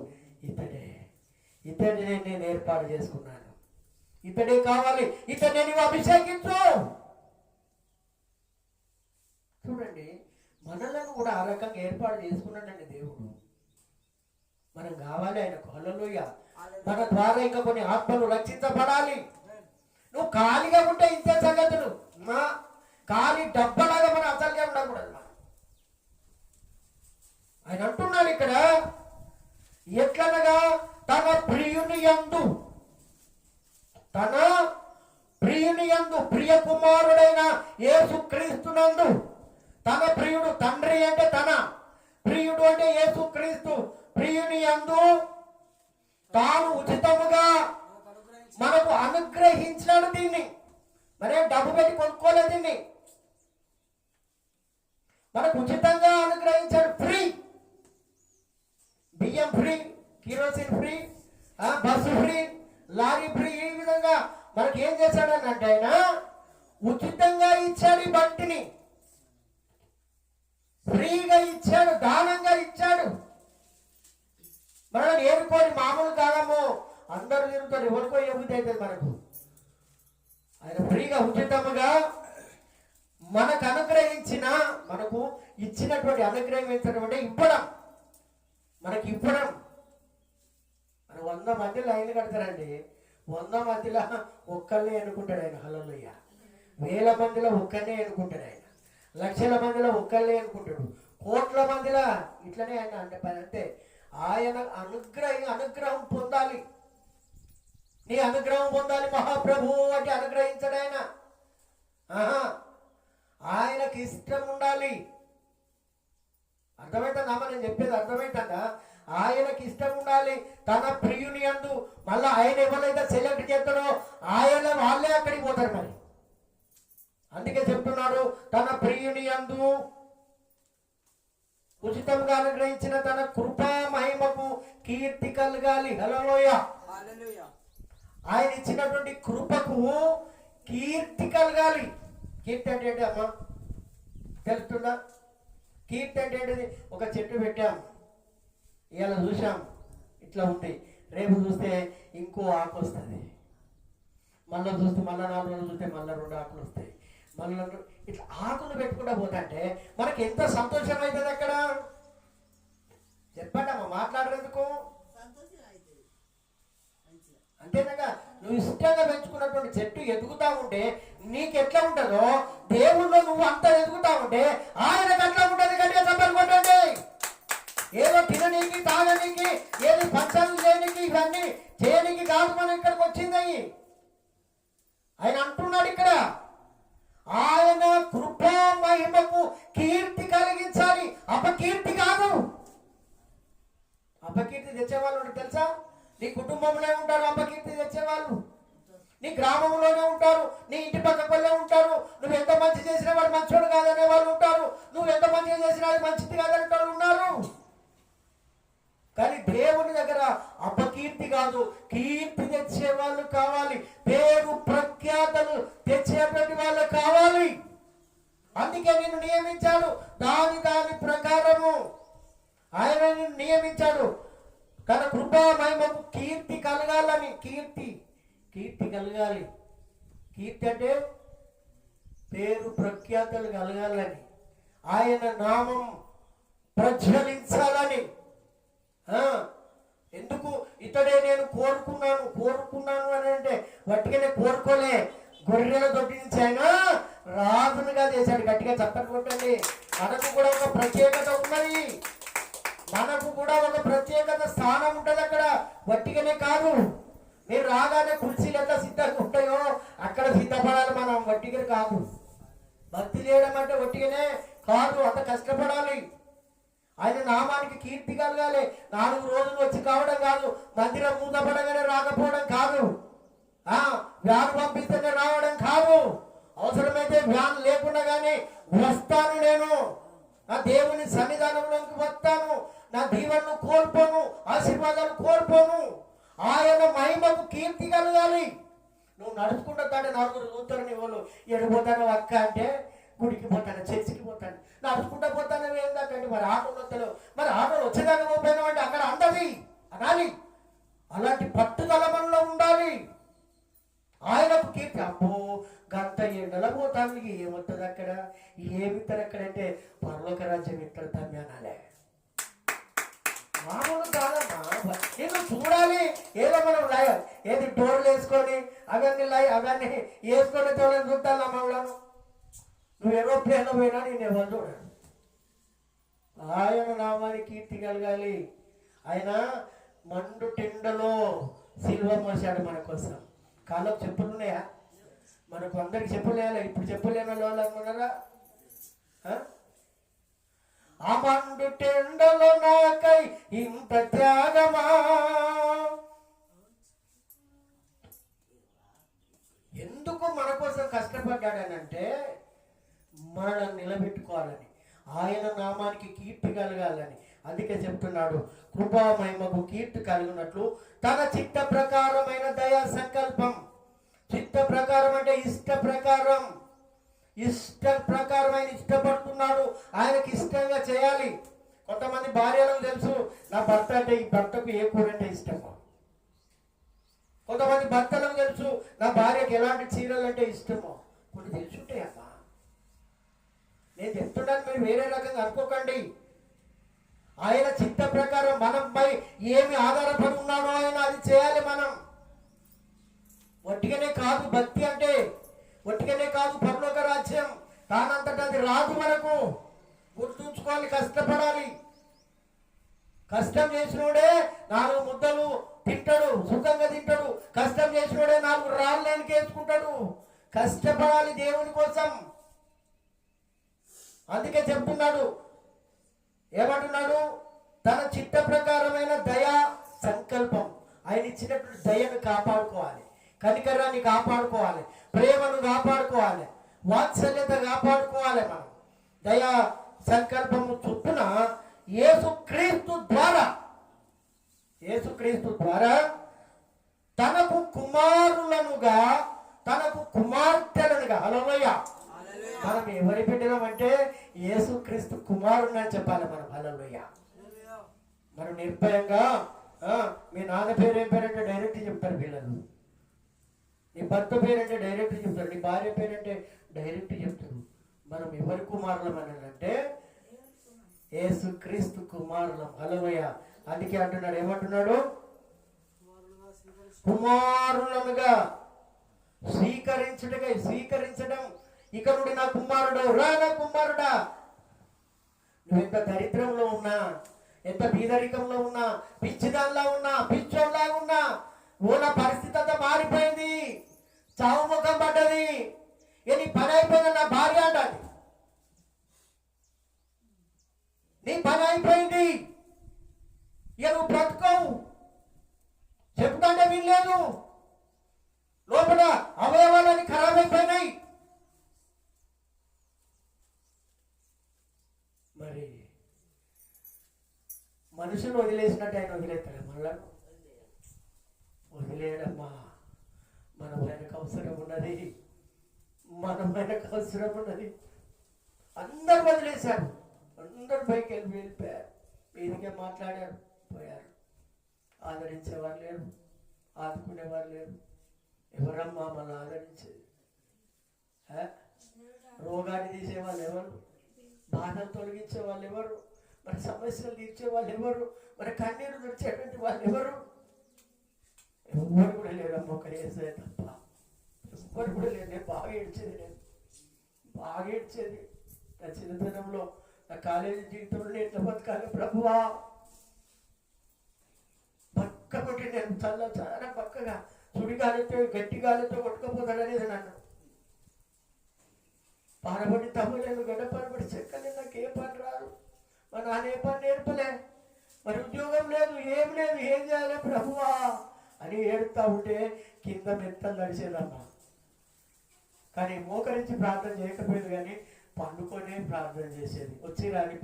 ఇతడే నేను ఏర్పాటు చేసుకున్నాను, ఇతడే కావాలి, ఇతడే నువ్వు అభిషేకించు. చూడండి, మనలను కూడా ఆ రకంగా ఏర్పాటు చేసుకున్నాడండి దేవుడు. మనం కావాలి ఆయనకు. హల్లెలూయా. మన ద్వారా ఇంకా కొన్ని ఆత్మలు రక్షించబడాలి. నువ్వు ఖాళీగా ఉంటే ఇంతే సంగతులు. ఖాళీ డబ్బలాగా మనం అసలుగా ఉండకూడదు. ఆయన అంటున్నాడు ఇక్కడ, ఎట్లనగా తన ప్రియుని యందు ప్రియ కుమారుడైన యేసుక్రీస్తునందు, తన ప్రియుడు తండ్రి అంటే తన ప్రియుడు అంటే యేసుక్రీస్తు, ప్రియుని యందు తాను ఉచితముగా మనకు అనుగ్రహించినాడు. దీన్ని మరేం డబ్బు పెట్టి కొనుక్కోలేదు, దీన్ని మనకు ఉచితంగా అనుగ్రహించాడు. ఫ్రీ, బియ్యం free, kerosene free, bus free, lorry free. ఈ విధంగా మనకి ఏం చేశాడని అంటే ఆయన ఉచితంగా ఇచ్చాడు. ఈ బంటిని ఫ్రీగా ఇచ్చాడు, దానంగా ఇచ్చాడు. మనం ఏరుకోని మామూలు కాదము, అందరూ తిరుగుతారు, ఎవరికో ఎబుద్ధి అవుతుంది మనకు. ఆయన ఫ్రీగా ఉచితముగా మనకు అనుగ్రహించిన, మనకు ఇచ్చినటువంటి అనుగ్రహించినటువంటి ఇవ్వడం, మనకి ఇవ్వడం. మన 100 మంది లైన్ కడతారండి, 100 మందిలో ఒక్కళ్ళే ఎన్నుకుంటాడు ఆయన. హల్లెలూయా. 1000 మందిలో ఒక్కనే ఎన్నుకుంటాడు ఆయన, లక్షల మందిలో ఒక్కళ్ళే ఎన్నుకుంటాడు, కోట్ల మందిలో ఇట్లనే ఆయన అంటే పని. అంతే, ఆయన అనుగ్రహం పొందాలి. నీ అనుగ్రహం పొందాలి మహాప్రభు అంటే అనుగ్రహించడు ఆయన. ఆయనకి ఇష్టం ఉండాలి. అర్థమవుతుందా? నేను చెప్పేది అర్థమవుతుందా? ఆయనకి ఇష్టం ఉండాలి. తన ప్రియుని యందు, మళ్ళీ ఆయన ఎవరైతే సెలెక్ట్ చేస్తాడో వాళ్ళే అక్కడికి పోతారు. మరి అందుకే చెప్తున్నాడు, తన ప్రియుని యందు ఉచితంగా అనుగ్రహించిన తన కృపా మహిమకు కీర్తి కలగాలి. హల్లెలూయా. ఆయన ఇచ్చినటువంటి కృపకు కీర్తి కలగాలి. కీర్తి అంటే ఏంటి అమ్మా? తెలుస్తుందా? కీర్తి అంటే ఏంటిది? ఒక చెట్టు పెట్టాం, ఇవాళ చూసాం ఇట్లా ఉంది, రేపు చూస్తే ఇంకో ఆకు వస్తుంది, మళ్ళీ చూస్తే మళ్ళీ 4 రోజులు చూస్తే మళ్ళీ 2 ఆకులు వస్తాయి, మళ్ళీ ఇట్లా ఆకులు పెట్టుకుంటా పోతుంటే మనకి ఎంత సంతోషం అవుతుంది అక్కడ. చెప్పండి అమ్మ, మాట్లాడేందుకు అంతేనాక. నువ్వు ఇష్టంగా పెంచుకున్నటువంటి చెట్టు ఎదుగుతా ఉంటే నీకు ఎట్లా ఉంటుందో, దేవుళ్ళు నువ్వు అంత ఎదుగుతా ఉంటే ఆయనకు అట్లా ఉంటుంది. గట్టిగా చెప్పాలి కొట్టండి. ఏదో తిననీకి, తాగనీకి, ఏది ఫంక్షన్లు చేయనీకి, ఇవన్నీ చేయనీకి కాదు మనం ఇక్కడికి వచ్చింది. ఆయన అంటున్నాడు ఇక్కడ, ఆయన కృపా మహిమకు కీర్తి కలిగించాలి, అపకీర్తి కాదు. అపకీర్తి తెచ్చేవాళ్ళు తెలుసా? నీ కుటుంబంలో ఉంటారు అపకీర్తి తెచ్చేవాళ్ళు, నీ గ్రామంలోనే ఉంటారు, నీ ఇంటి పక్క పల్లె ఉంటారు. నువ్వు ఎంత మంచి చేసినా వాడు మంచోడు కాదనే వాళ్ళు ఉంటారు, నువ్వు ఎంత మంచిగా చేసినా అది మంచిది కాదనే వాళ్ళు ఉన్నారు. కానీ దేవుని దగ్గర అపకీర్తి కాదు, కీర్తి తెచ్చే వాళ్ళు కావాలి, పేరు ప్రఖ్యాతలు తెచ్చేటువంటి వాళ్ళు కావాలి. అందుకే నిన్ను నియమించాడు, దాని ప్రకారము ఆయన నిన్ను నియమించాడు. తన కృపా మహిమకు కీర్తి కలగాలని. కీర్తి కలగాలి. కీర్తి అంటే పేరు ప్రఖ్యాతలు కలగాలని, ఆయన నామం ప్రజ్వలించాలని. ఎందుకు? ఇతడే నేను కోరుకున్నాను అని అంటే వట్టిగానే కోరుకోలే, గొర్రెల దొడ్డి నుంచి ఆయన రాజునుగా చేశాడు. గట్టిగా చప్పట్లు కొట్టండి. మనకు కూడా ఒక ప్రత్యేకత ఉన్నది, మనకు కూడా ఒక ప్రత్యేకత స్థానం ఉంటుంది అక్కడ. వట్టిగానే కాదు, మీరు రాగానే కుర్చీలు ఎంత సిద్ధంగా ఉంటాయో అక్కడ సిద్ధపడాలి మనం, వట్టిగా కాదు. భక్తి చేయడం అంటే వట్టిగానే కాదు, అంత కష్టపడాలి. ఆయన నామానికి కీర్తి కలగాలి. 4 రోజులు వచ్చి కావడం కాదు, మందిరం మూతపడగానే రాకపోవడం కాదు, వ్యాన్ పంపిస్తేనే రావడం కాదు. అవసరమైతే వ్యాన్ లేకుండా కానీ వస్తాను, నేను నా దేవుని సన్నిధానంలోకి వస్తాను, నా దీవెనను కోల్పోను, ఆశీర్వాదాలు కోల్పోను. ఆయన మహిమకు కీర్తి కలగాలి. నువ్వు నడుచుకుంటా తాంటే నలుగురు చూస్తారు నీ వాళ్ళు. ఎడిపోతాను అక్క అంటే గుడికి పోతాను, చర్చికి పోతాను, నడుచుకుంటా పోతాను ఏంటంటే మరి ఆటోలు వస్తలేవు, మరి ఆటోలు వచ్చేదాకా పోతాను అంటే అక్కడ అందది అనాలి. అలాంటి పట్టుదల మనలో ఉండాలి. ఆయనకు కీర్తి. అబ్బో గంట ఎండల పోతాను ఏమవుతుంది అక్కడ, ఏమిస్తారు అక్కడంటే పరలోక రాజ్యం ఇస్తారు తమ్మి అనాలే. మామూలు కాదమ్మా, నేను చూడాలి. ఏదో మనం ఏది డోర్లు వేసుకొని అవన్నీ అవన్నీ వేసుకొని తోలని చూస్తాను మమ్మల్ని. నువ్వు ఏరోప్లేన్లో పోయినా నేను ఎవరు చూడాలి. ఆయన నామానికి కీర్తి కలగాలి. ఆయన మండు టెండలో సిల్వ మోసాడు మన కోసం. కాళ్ళకు చెప్పులు ఉన్నాయా? మనకు అందరికి చెప్పులు వేయాలి. ఇప్పుడు చెప్పులు లేని వాళ్ళు అనుకున్నారా? ఆ మండు టెండలో నాకై ఇంత త్యాగమా, ఎందుకు మన కోసం కష్టపడ్డాడనంటే మనల్ని నిలబెట్టుకోవాలని, ఆయన నామానికి కీర్తి కలగాలని. అందుకే చెప్తున్నాడు, కృపా మహిమకు కీర్తి కలిగినట్లు తన చిత్త ప్రకారమైన దయా సంకల్పం. చిత్త ప్రకారం అంటే ఇష్ట ప్రకారం. ఇష్ట ప్రకారం ఆయన ఇష్టపడుతున్నాడు, ఆయనకి ఇష్టంగా చేయాలి. కొంతమంది భార్యలకు తెలుసు నా భర్త అంటే ఈ భర్తకు ఏ కూర అంటే ఇష్టమో. కొంతమంది భర్తలకు తెలుసు నా భార్యకి ఎలాంటి చీరలు అంటే ఇష్టమో. కొన్ని తెలుసుంటాయమ్మా. నేను చెప్తున్నాను, మీరు వేరే రకంగా అనుకోకండి. ఆయన చిత్త ప్రకారం మనపై ఏమి ఆధారపడి ఉన్నాడో ఆయన అది చేయాలి. మనం ఒట్టిగానే కాదు భక్తి అంటే, ఒట్టిగానే కాదు పరలోక రాజ్యం. తానంతటా అది రాదు మనకు. గుర్తుంచుకోవాలి, కష్టపడాలి. కష్టం చేసినోడే 4 ముద్దలు తింటాడు, సుఖంగా తింటాడు. కష్టం చేసినోడే 4 రాళ్ళని కేసుకుంటాడు. కష్టపడాలి దేవుని కోసం. అందుకే చెప్తున్నాడు, ఏమంటున్నాడు? తన చిత్త ప్రకారమైన దయా సంకల్పం. ఆయన ఇచ్చినటువంటి దయను కాపాడుకోవాలి, కనికరాన్ని కాపాడుకోవాలి, ప్రేమను కాపాడుకోవాలి, వాత్సల్యత కాపాడుకోవాలి. మనం దయా సంకల్పము చొప్పున యేసుక్రీస్తు ద్వారా తనకు కుమారులనుగా, తనకు కుమార్తెలనుగా. హల్లెలూయా. మనం ఎవరి బిడ్డలమంటే యేసుక్రీస్తు కుమారుడు అని చెప్పాలి మనం. హల్లెలూయా. మనం నిర్భయంగా మీ నాన్న పేరు ఏం పేరంటే డైరెక్ట్ చెప్తారు పిల్లలు. నీ భర్త పేరంటే డైరెక్ట్ చెప్తారు. నీ భార్య పేరంటే డైరెక్ట్ చెప్తారు. మనం ఎవరి కుమారులం అంటే యేసుక్రీస్తు కుమారులం. హల్లెలూయా. అందుకే అంటున్నాడు, ఏమంటున్నాడు? కుమారులనుగా స్వీకరించడం. ఇక నుండి నా కుమారుడు రా, నా కుమారుడా. నువ్వు ఎంత దరిద్రంలో ఉన్నా, ఎంత బీదరికంలో ఉన్నా, పిచ్చిదానిలా ఉన్నా, పిచ్చోళ్ళలా ఉన్నా, నా పరిస్థితి అంతా మారిపోయింది, చావు ముఖం పడ్డది, నీ పని అయిపోయింది, నా భార్య అంటాది. నీ పని అయిపోయింది, ఇక నువ్వు బ్రతుకోవు. చెప్తాంటే వినలేదు, లోపల అవయవాలని ఖరాబ్ అయిపోయినాయి. మరి మనుషులు వదిలేసినట్టు ఆయన వదిలేస్తాడు. మళ్ళా వదిలేయడమ్మా. మన వెనక అవసరం ఉన్నది, అందరు వదిలేశారు, అందరు పైకి వెళ్ళిపోయారు, మీదికే మాట్లాడారు, పోయారు. ఆదరించేవారు లేరు, ఆదుకునేవారు లేరు. ఎవరమ్మా మన ఆదరించేది? రోగాన్ని తీసేవాళ్ళు ఎవరు? బాధలు తొలగించే వాళ్ళు ఎవరు? మరి సమస్యలు తీర్చే వాళ్ళు ఎవరు? మరి కన్నీరు తుడిచేటువంటి వాళ్ళు ఎవరు? ఎవ్వరు కూడా లేరమ్మా, ఒక యేసయ్య తప్ప. ఎవ్వరు కూడా లేదు. నేను బాగా ఏడ్చేది నా చిన్నతనంలో, నా కాలేజీ జీవితంలో ఎట్లా బతకాలి ప్రభువా. పక్క కొట్టి నేను చాలా పక్కగా సుడిగాలితో గట్టిగాలితో కొట్టుకపోతాడనేది నన్ను. పారబడి తమ్ములేను, గడ్డపారబడి చెక్కలే, నాకు ఏ పని రాదు, మా నాన్న ఏ పని నేర్పలే, మరి ఉద్యోగం లేదు, ఏం చేయాలి ప్రభువా అని ఏడుతా ఉంటే కింద మెత్తలు నడిచేదమ్మా. కానీ మోకరించి ప్రార్థన చేయకపోయేది, కానీ పండుకొనే ప్రార్థన చేసేది. వచ్చి రాని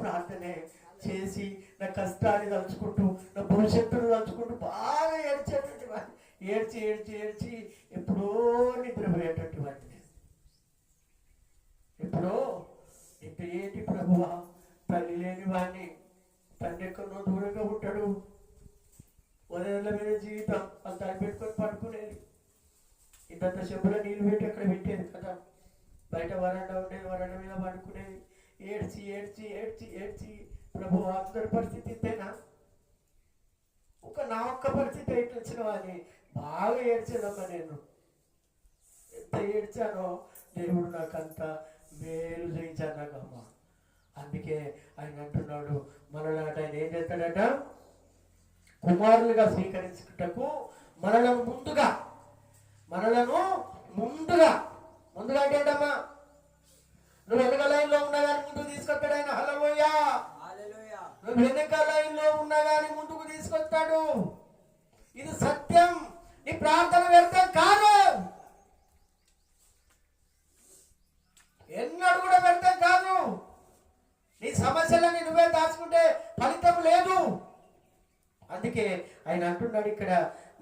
ప్రార్థనే చేసి నా కష్టాన్ని తలుచుకుంటూ నా భవిష్యత్తును తలుచుకుంటూ బాగా ఏడ్చేటువంటి వాడిని. ఏడ్చి ఏడ్చి ఏడ్చి ఎప్పుడో నిద్రపోయేటటువంటి వాడిని. ఎప్పుడో ఏంటి ప్రభువా, తల్లి లేని వాడిని, తండ్రి ఎక్కడో దూరంగా ఉంటాడు, వదల మీద జీవితం వాళ్ళు తల్లి పెట్టుకొని పడుకునేది. ఇంతంత చెంబులో నీళ్ళు పెట్టి అక్కడ పెట్టేది కదా, బయట వరండా ఉండేది, వరండా మీద పడుకునేది. ఏడ్చి ఏడ్చి ఏడ్చి ఏడ్చి ప్రభు అందరి పరిస్థితి ఇంతేనా? నా ఒక్క పరిస్థితి ఎట్లా వచ్చిన వాడిని బాగా ఏడ్చానమ్మా. నేను ఎంత ఏడ్చానో దేవుడు నాకంత మేలు చేయించాను నాకమ్మా. అందుకే ఆయన అంటున్నాడు, మనలాంటి ఆయన ఏం చేస్తాడట, కుమారులుగా స్వీకరించుటకు మనలను ముందుగా ముందుగా అంటే ఏంటమ్మా, నువ్వు వెనక లైన్లో ఉన్నా కానీ ముందుకు తీసుకొస్తాడు ఆయన. హల్లెలూయా. నువ్వు వెనక లైన్లో ఉన్నా కానీ ముందుకు తీసుకొస్తాడు. ఇది సత్యం. నీ ప్రార్థన వ్యర్థం కాదు, ఎన్నడూ కూడా వ్యర్థం కాదు. నీ సమస్యలని నువ్వే దాచుకుంటే ఫలితం లేదు. అందుకే ఆయన అంటున్నాడు ఇక్కడ,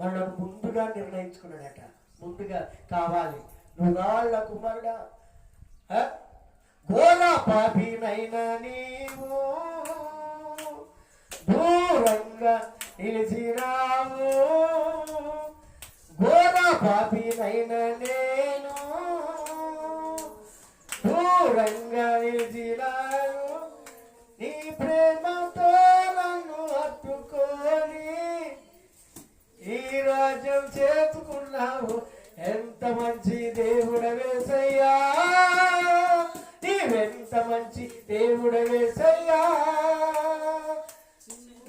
మనల్ని ముందుగా నిర్ణయించుకున్నాడట. ముందుగా కావాలి. నువ్వు వాళ్ళ కుమారుడా, ఘోర పాపినైనా నీవు దూరంగా నిలిచినావు, ఘోర పాపినైనా నేను దూరంగా నిలిచినావు, నీ ప్రేమతో నన్ను హత్తుకొని ఈ రాజ్యం చేతుకున్నావు. ఎంత మంచి దేవుడవేసయ్యా, నీవెంత మంచి దేవుడవేసయ్యా,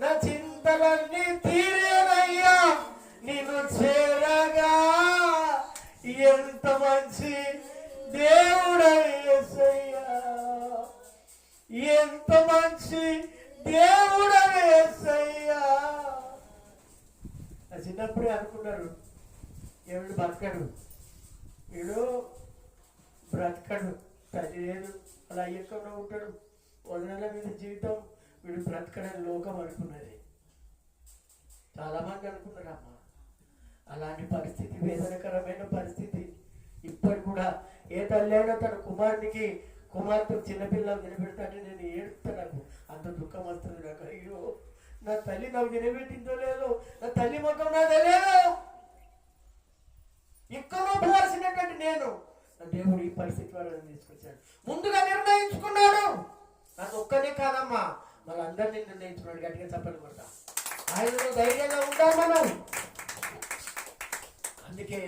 నా చింతలన్నీ తీరేనయ్యా నిన్ను చేరగా. ఎంత మంచి దేవుడవేసయ్యా, ఎంత మంచి దేవుడవేసయ్యా. చిన్నప్పుడే అనుకున్నారు, ఎవడు బ్రతకడు, వీడు బ్రతకడు, తల్లి లేదు, అలా ఎక్కడో ఉంటాడు, వదనల మీద జీవితం, వీడు బ్రతకడని లోకం అనుకున్నది. చాలామంది అనుకున్నారమ్మా. అలాంటి పరిస్థితి, వేదనకరమైన పరిస్థితి. ఇప్పటి కూడా ఏ తల్లి అయినా తన కుమార్తె చిన్నపిల్లలు నిలబెడతాంటే నేను ఏడుస్తా, నాకు అంత దుఃఖం వస్తుంది నాకు. అయ్యో, నా తల్లి నాకు నిలబెట్టిందో లేదో, నా తల్లి ముఖం నాకు తెలియదు, ఎక్కడో పోవాల్సినటువంటి నేను, నా దేవుడు ఈ పరిస్థితి వాళ్ళని తీసుకొచ్చాడు. ముందుగా నిర్ణయించుకున్నాడు. నాకు ఒక్కనే కాదమ్మా, వాళ్ళందరినీ నిర్ణయించుకున్నాడు. గట్టిగా చెప్పని కొడతా. ఆయనలో ధైర్యంగా ఉంటాం మనం. అందుకే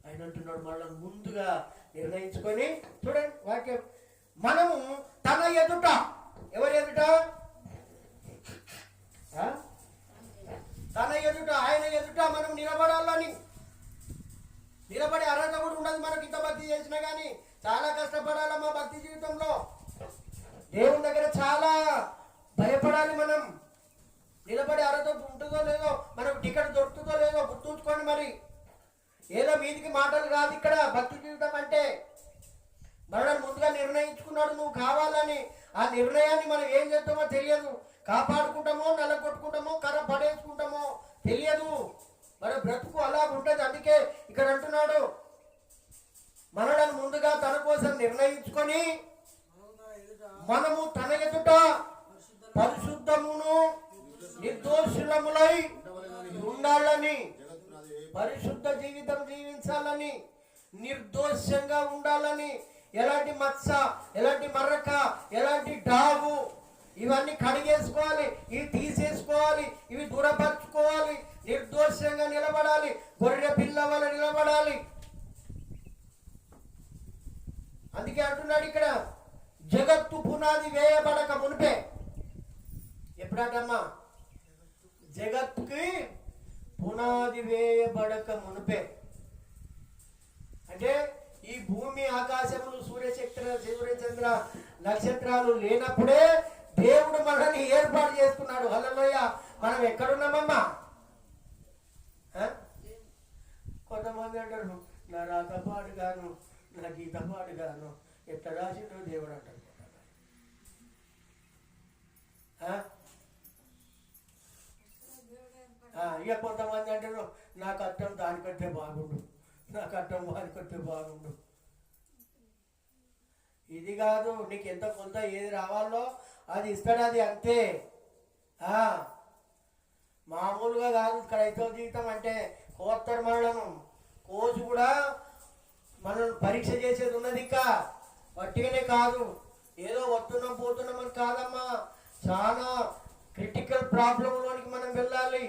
ఆయన అంటున్నాడు, మనల్ని ముందుగా నిర్ణయించుకొని. చూడండి వాక్యం, మనము తన ఎదుట, ఎవరి ఎదుట? తన ఎదుట, ఆయన ఎదుట మనం నిలబడాలని. నిలబడే అర్హత కూడా ఉండదు మనకి, ఇంత భక్తి చేసినా కానీ. చాలా కష్టపడాలమ్మా భక్తి జీవితంలో. దేవుని దగ్గర చాలా భయపడాలి మనం. నిలబడే అర్హత ఉంటుందో లేదో, మనకు టికెట్ దొరుకుతుందో లేదో గుర్తుంచుకోండి. మరి ఏదో మీదికి మాటలు కాదు ఇక్కడ భక్తి జీవితం అంటే. మనల్ని ముందుగా నిర్ణయించుకున్నాడు నువ్వు కావాలని. ఆ నిర్ణయాన్ని మనం ఏం చేస్తామో తెలియదు. కాపాడుకుంటామో, నల్లగొట్టుకుంటామో, కర్ర పడేసుకుంటామో తెలియదు. మన బ్రతుకు అలా ఉంటుంది. అందుకే ఇక్కడ అంటున్నాడు, మనలను ముందుగా తన కోసం నిర్ణయించుకొని మనము తన ఎదుట పరిశుద్ధమును నిర్దోషులములై ఉండాలని, పరిశుద్ధ జీవితం జీవించాలని, నిర్దోషంగా ఉండాలని. ఎలాంటి మత్స, ఎలాంటి మరక, ఎలాంటి డాగు, ఇవన్నీ కడిగేసుకోవాలి, ఇవి తీసేసుకోవాలి, ఇవి దూరపరచుకోవాలి. నిర్దోషంగా నిలబడాలి, గొర్రె పిల్ల వల్ల నిలబడాలి. అందుకే అంటున్నాడు ఇక్కడ, జగత్తు పునాది వేయబడక మునిపే. ఎప్పుడమ్మా? జగత్తుకి పునాది వేయబడక మునిపే. అంటే ఈ భూమి, ఆకాశములు, సూర్యచంద్ర నక్షత్రాలు లేనప్పుడే దేవుడు మనల్ని ఏర్పాటు చేసుకున్నాడు. హల్లెలూయా. మనం ఎక్కడున్నామమ్మా? కొంతమంది అంటారు, నా రాత పాడుగాను, నా గీత పాడుగాను, ఎట్లా రాసిందో దేవుడు అంటారు. ఇక కొంతమంది అంటారు నా కట్టం దానికొస్తే బాగుండు, నా కట్టం వానికొస్తే బాగుండు. ఇది కాదు, నీకు ఎంత కొంత ఏది రావాలో అది ఇస్తాడు, అది అంతే. మామూలుగా కాదు. క్రైస్తవ జీవితం అంటే కోస్తారు మనలను, కోచు కూడా మనం పరీక్ష చేసేది ఉన్నది. ఇంకా వట్టిగానే కాదు, ఏదో వస్తున్నాం పోతున్నాం అని కాదమ్మా. చాలా క్రిటికల్ ప్రాబ్లంలోనికి మనం వెళ్ళాలి,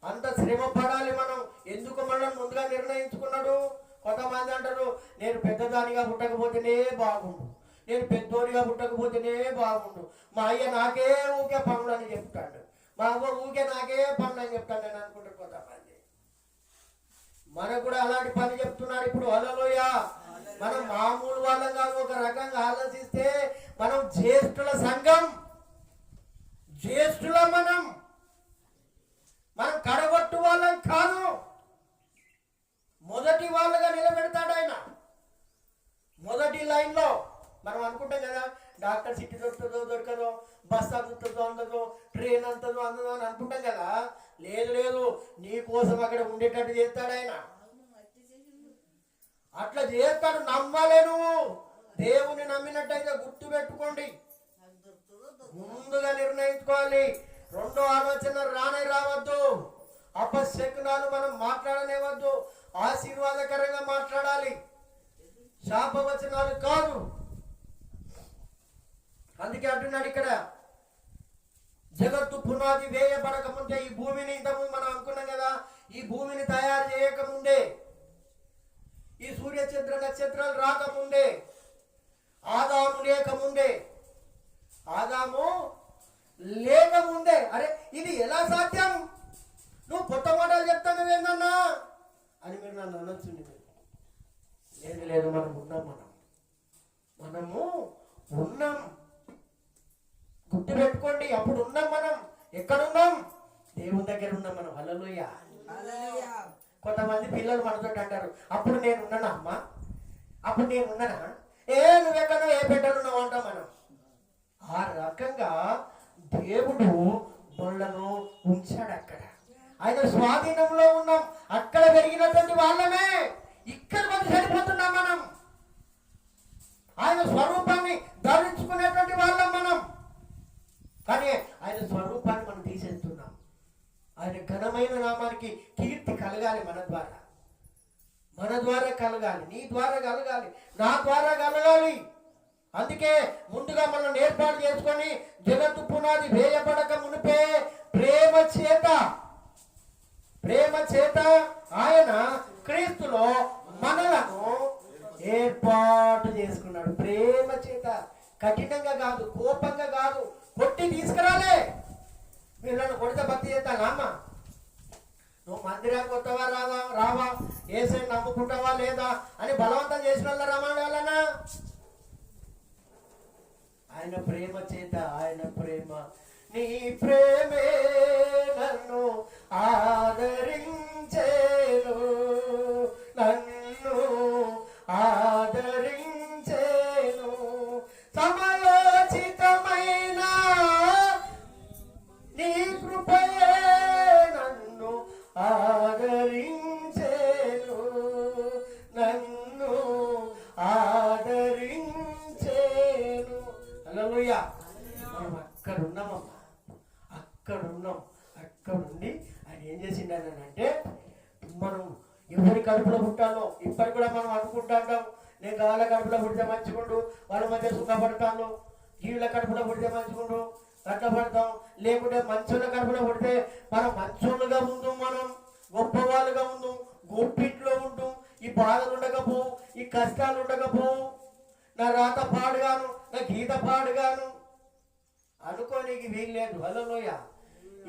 అంత శ్రమ పడాలి మనం. ఎందుకు మనల్ని ముందుగా నిర్ణయించుకున్నాడు? కొంతమంది అంటారు నేను పెద్దదానిగా పుట్టకపోతేనే బాగుండు, నేను పెద్దోనిగా పుట్టకపోతేనే బాగుండు, మా అయ్య నాకే ఊకే పనులు అని చెప్తాడు, మా అవ్వ ఊకే నాకే పనులు అని చెప్తాడు అని అనుకుంటారు కొంతమంది. మనకు కూడా అలాంటి పని చెప్తున్నాడు ఇప్పుడు. హల్లెలూయా. మనం మామూలు వాళ్ళం కాదు. ఒక రకంగా ఆలోచిస్తే మనం జ్యేష్ఠుల సంఘం, జ్యేష్ఠుల మనం కడగొట్టు వాళ్ళం కాదు. మొదటి వాళ్ళగా నిలబెడతాడు ఆయన, మొదటి లైన్లో. మనం అనుకుంటాం కదా డాక్టర్ సీట్ దొరుకుతుందో దొరకదో, బస్ అందుతుందో అందదో, ట్రైన్ అంతదో అందదో అని అనుకుంటాం కదా. లేదు లేదు, నీ కోసం అక్కడ ఉండేటట్టు చేస్తాడు ఆయన. అట్లా చేస్తాడు. నమ్మాలే నువ్వు. దేవుని నమ్మినట్టయితే గుర్తు పెట్టుకోండి, ముందుగా నిర్ణయించుకోవాలి. రెండో ఆలోచన రావద్దు, అపశకునాలు మనం మాట్లాడనేవద్దు, ఆశీర్వాదకరంగా మాట్లాడాలి, శాపవచనాలు కాదు. అందుకే అంటున్నాడు ఇక్కడ, జగత్తు పునాది వేయబడక ముందే, ఈ భూమిని ఇంతకుముందు మనం అనుకున్నాం కదా, ఈ భూమిని తయారు చేయకముందే, ఈ సూర్య చంద్ర నక్షత్రాలు రాకముందే, ఆదాము లేకముందే, ఆదాము లేకముందే. అరే ఇది ఎలా సాధ్యం? నువ్వు కొత్త మాటలు చెప్తాను ఏందన్నా అని మీరు నన్ను అనొచ్చు. లేదు లేదు, మనం ఉన్నాం, మనము ఉన్నాం. గుర్తు పెట్టుకోండి, అప్పుడు ఉన్నాం. మనం ఎక్కడున్నాం? దేవుని దగ్గర ఉన్నాం మనం. హల్లెలూయా. కొంతమంది పిల్లలు మనతో అంటారు, అప్పుడు నేను ఉన్నానా అమ్మా, అప్పుడు నేను ఉన్నానా? నువ్వెక్కడో ఏ బిడ్డలు ఉన్నావు అంటాం మనం. ఆ రకంగా దేవుడు మనలను ఉంచాడు అక్కడ. ఆయన స్వాధీనంలో ఉన్నాం. అక్కడ పెరిగినటువంటి వాళ్ళమే ఇక్కడ మనం సరిపోతున్నాం. మనం ఆయన స్వరూపాన్ని ధరించుకునేటువంటి వాళ్ళం మనం, కానీ ఆయన స్వరూపాన్ని మనం తీసేస్తున్నాం. ఆయన ఘనమైన నామానికి కీర్తి కలగాలి మన ద్వారా, మన ద్వారా కలగాలి, నీ ద్వారా కలగాలి, నా ద్వారా కలగాలి. అందుకే ముందుగా మనం ఏర్పాటు చేసుకొని జగత్తు పునాది వేయబడక మునిపే ప్రేమ చేత ఆయన క్రీస్తులో మనలను ఏర్పాటు చేసుకున్నాడు. ప్రేమ చేత, కఠినంగా కాదు, కోపంగా కాదు, కొట్టి తీసుకురాలే. మీరు నన్ను కొడితే భక్తి చేస్తాను అమ్మ, నువ్వు మందిరానికి వస్తావా రావా, ఏసై నమ్ముకుంటావా లేదా అని బలవంతం చేసిన వాళ్ళ రమ్మని వాళ్ళనా? ఆయన ప్రేమ చేత, ఆయన ప్రేమ, నీ ప్రేమే నన్ను ఆదరించేను, నన్ను ఆదరించేను, సమయోచితమైన నీ కృపయే నన్ను ఆదరించేను, నన్ను ఆదరించేను. హల్లెలూయా. మనం అక్కడ ఉన్నామమ్మా, అక్కడున్నాం. అక్కడుండి ఆయన ఏం చేసిండు అంటే, మనం ఎవరి కడుపులో పుట్టాలో ఇప్పటికి కూడా మనం అనుకుంటాం, నేను వాళ్ళ కడుపులో పుడితే మంచిగుండు, వాళ్ళ మధ్య సుఖపడతాను, జీవుల కడుపులో పుడితే మంచిగుండు కట్టపడతాం, లేకుంటే మంచోళ్ళ కడుపులో పుడితే మనం మంచోళ్ళుగా ఉందాం, మనం గొప్పవాళ్ళుగా ఉందాం, గొప్పిట్లో ఉంటాం, ఈ బాధలు ఉండకపోవు, ఈ కష్టాలు ఉండకపోవు, నా రాత పాడుగాను, నా గీత పాడుగాను అనుకోనికి వీల్లేదు. హల్లెలూయా.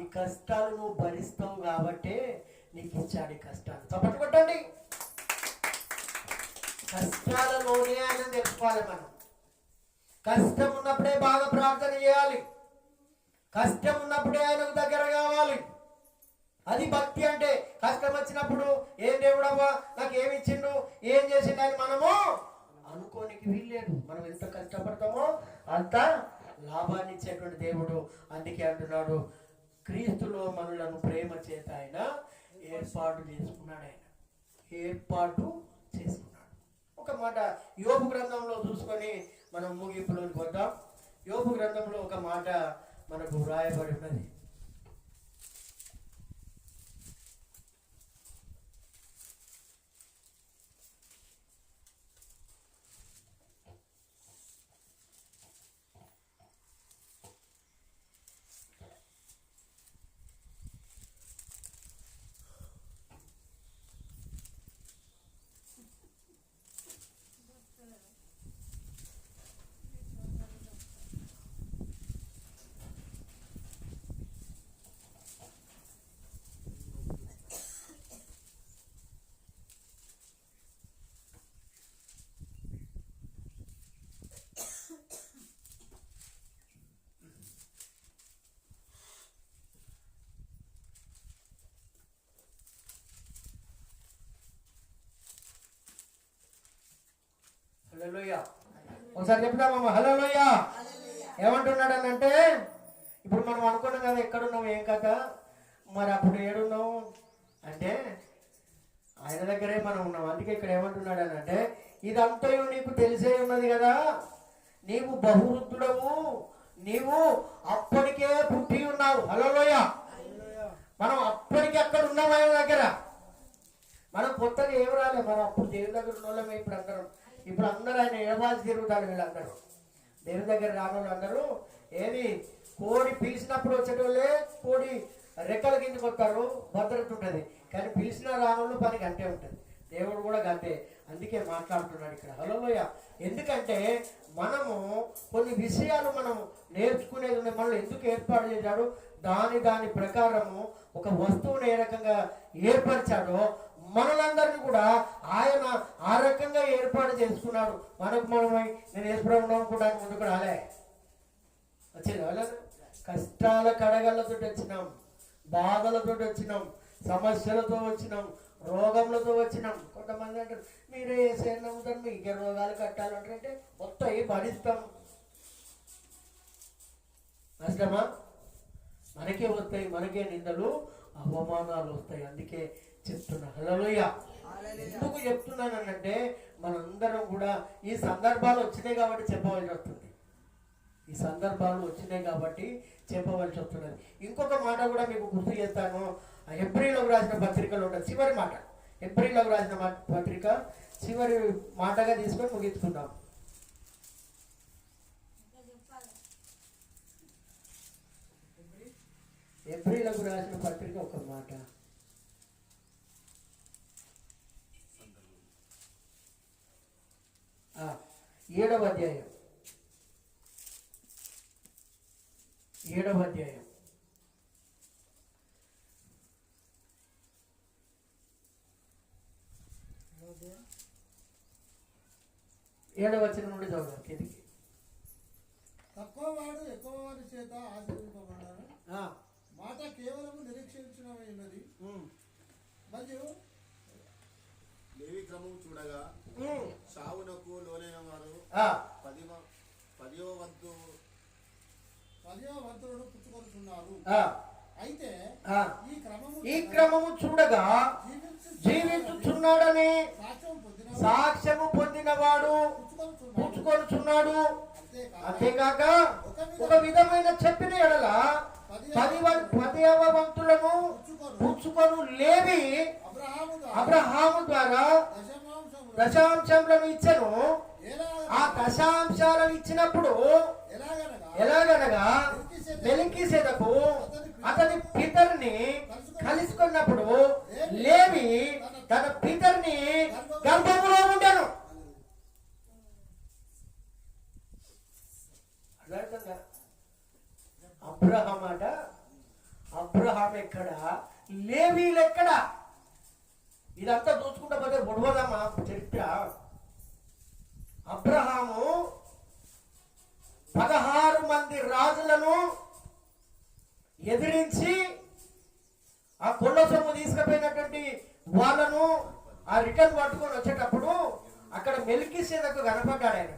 ఈ కష్టాలు నువ్వు భరిస్తావు కాబట్టి నీకు ఇచ్చాడు ఈ కష్టాలు. చప్పట్లు కొట్టండి. కష్టాలలోనే ఆయన తెలుసుకోవాలి. మనం కష్టం ఉన్నప్పుడే బాగా ప్రార్థన చేయాలి, కష్టం ఉన్నప్పుడే ఆయనకు దగ్గర కావాలి. అది భక్తి అంటే. కష్టం వచ్చినప్పుడు ఏం దేవుడవ్వా నాకు ఏమి ఇచ్చిండు, ఏం చేసిండు అని మనము అనుకోనికి వీల్లేదు. మనం ఎంత కష్టపడతామో అంత లాభాన్ని ఇచ్చేటువంటి దేవుడు. అందుకే అంటున్నాడు, క్రీస్తులో మనలను ప్రేమ చేత ఆయన ఏర్పాటు చేసుకున్నాడు. ఏర్పాటు చేసుకున్నాడు. ఒక మాట యోబు గ్రంథంలో చూసుకొని మనం ముగింపులోకి వద్దాం. యోబు గ్రంథంలో ఒక మాట మనకు వ్రాయబడి ఉన్నది. హల్లెలూయా. ఒకసారి చెప్తామమ్మా హల్లెలూయా. ఏమంటున్నాడు అని అంటే, ఇప్పుడు మనం అనుకున్నాం కదా ఎక్కడున్నాం ఏం కథ, మరి అప్పుడు ఏడున్నాం అంటే ఆయన దగ్గరే మనం ఉన్నాం. అందుకే ఇక్కడ ఏమంటున్నాడు అని అంటే, ఇదంతయు నీకు తెలిసే ఉన్నది కదా, నీవు బహువృద్ధుడవు, నీవు అప్పటికే పుట్టి ఉన్నావు. హల్లెలూయా. మనం అప్పటికే అక్కడ ఉన్నాం ఆయన దగ్గర. మనం కొత్తగా ఏమి రాలే, మనం అప్పుడు దేవుని దగ్గర ఉన్న వాళ్ళమే. ఇప్పుడు అందరూ ఆయన ఎడబాసి తిరుగుతారు. వీళ్ళందరూ దేవుని దగ్గర రాని వాళ్ళు అందరూ ఏది కోడి పిలిచినప్పుడు వచ్చేటోళ్ళే కోడి రెక్కల కిందకి వస్తారు, భద్రత ఉంటుంది. కానీ పిలిచిన రానులు పని గంటే ఉంటుంది. దేవుడు కూడా గంటే. అందుకే మాట్లాడుతున్నాడు ఇక్కడ హల్లెలూయా. ఎందుకంటే మనము కొన్ని విషయాలు మనం నేర్చుకునేది ఉన్నాయి. మనల్ని ఎందుకు ఏర్పాటు చేశాడు, దాని ప్రకారము ఒక వస్తువుని ఏ రకంగా ఏర్పరిచాడో మనలందరినీ కూడా ఆయన ఆ రకంగా ఏర్పాటు చేసుకున్నాడు. మనమై నేను ఏర్పడడం కూడా ముందుకు రాలే, వచ్చేది వాళ్ళని కష్టాల కడగళ్ళతో వచ్చినాం, బాధలతో వచ్చినాం, సమస్యలతో వచ్చినాం, రోగములతో వచ్చినాం. కొంతమంది అంటారు మీరే ఏసైనా నమ్ముతారు, మీకే రోగాలు కట్టాలంటే వస్తాయి, భరిస్తాం. నష్టమా? మనకే వస్తాయి, మనకే నిందలు అవమానాలు వస్తాయి. అందుకే చెప్తున్నా హల్లెలూయా. ఎందుకు చెప్తున్నానంటే మనందరం కూడా ఈ సందర్భాలు వచ్చినాయి కాబట్టి చెప్పవలసి వస్తుంది. ఈ సందర్భాలు వచ్చినాయి కాబట్టి చెప్పవలసి వస్తున్నది. ఇంకొక మాట కూడా మీకు గుర్తు చేస్తాను. హెబ్రీలకు రాసిన పత్రికలో ఉన్న చివరి మాట, హెబ్రీలకు రాసిన పత్రిక చివరి మాటగా తీసుకొని ముగించుకుందాం. హెబ్రీలకు రాసిన పత్రిక ఒక మాట, 7వ అధ్యాయం 7వ అధ్యాయం 7వ వచనం నుండి చదువు కిందికి. తక్కువ వాడు ఎక్కువ వారి చేత ఆశీర్వదింపబడ్డాడు, మాట కేవలం నిరీక్షించినది. మరియు లేవి క్రమం చూడగా సావునకు లోనైన వారు 10వ వంతులను పుచ్చుకొనుచున్నారు. అయితే ఈ క్రమము చూడగా జీవించుచున్నాడని సాక్ష్యము పొందినవాడు పుచ్చుకొనుచున్నాడు. అంతేకాక ఒక విధమైన చెప్పిన ఎడల 10వ వంతులను పుచ్చుకొను లేవి అబ్రహాము ద్వారా దశాంశములను ఇచ్చను. ఆ దశాంశాలను ఇచ్చినప్పుడు ఎలాగనగా మెల్కీసెదకు అతని పితరుని కలుసుకున్నప్పుడు లేవి తన పితరుని గర్భములో ఉండెను. అబ్రహాం అట, అబ్రహాం ఎక్కడ, లేవీలు ఎక్కడ? ఇదంతా చూసుకుంటా పోతే గొడవదమ్మా చరిత్ర. అబ్రహాము 16 మంది రాజులను ఎదిరించి ఆ కొల్ల సొమ్ము తీసుకుపోయినటువంటి వాళ్ళను ఆ రిటర్న్ పట్టుకొని వచ్చేటప్పుడు అక్కడ మెల్కీసెదకు కనపడ్డాడు. ఆయన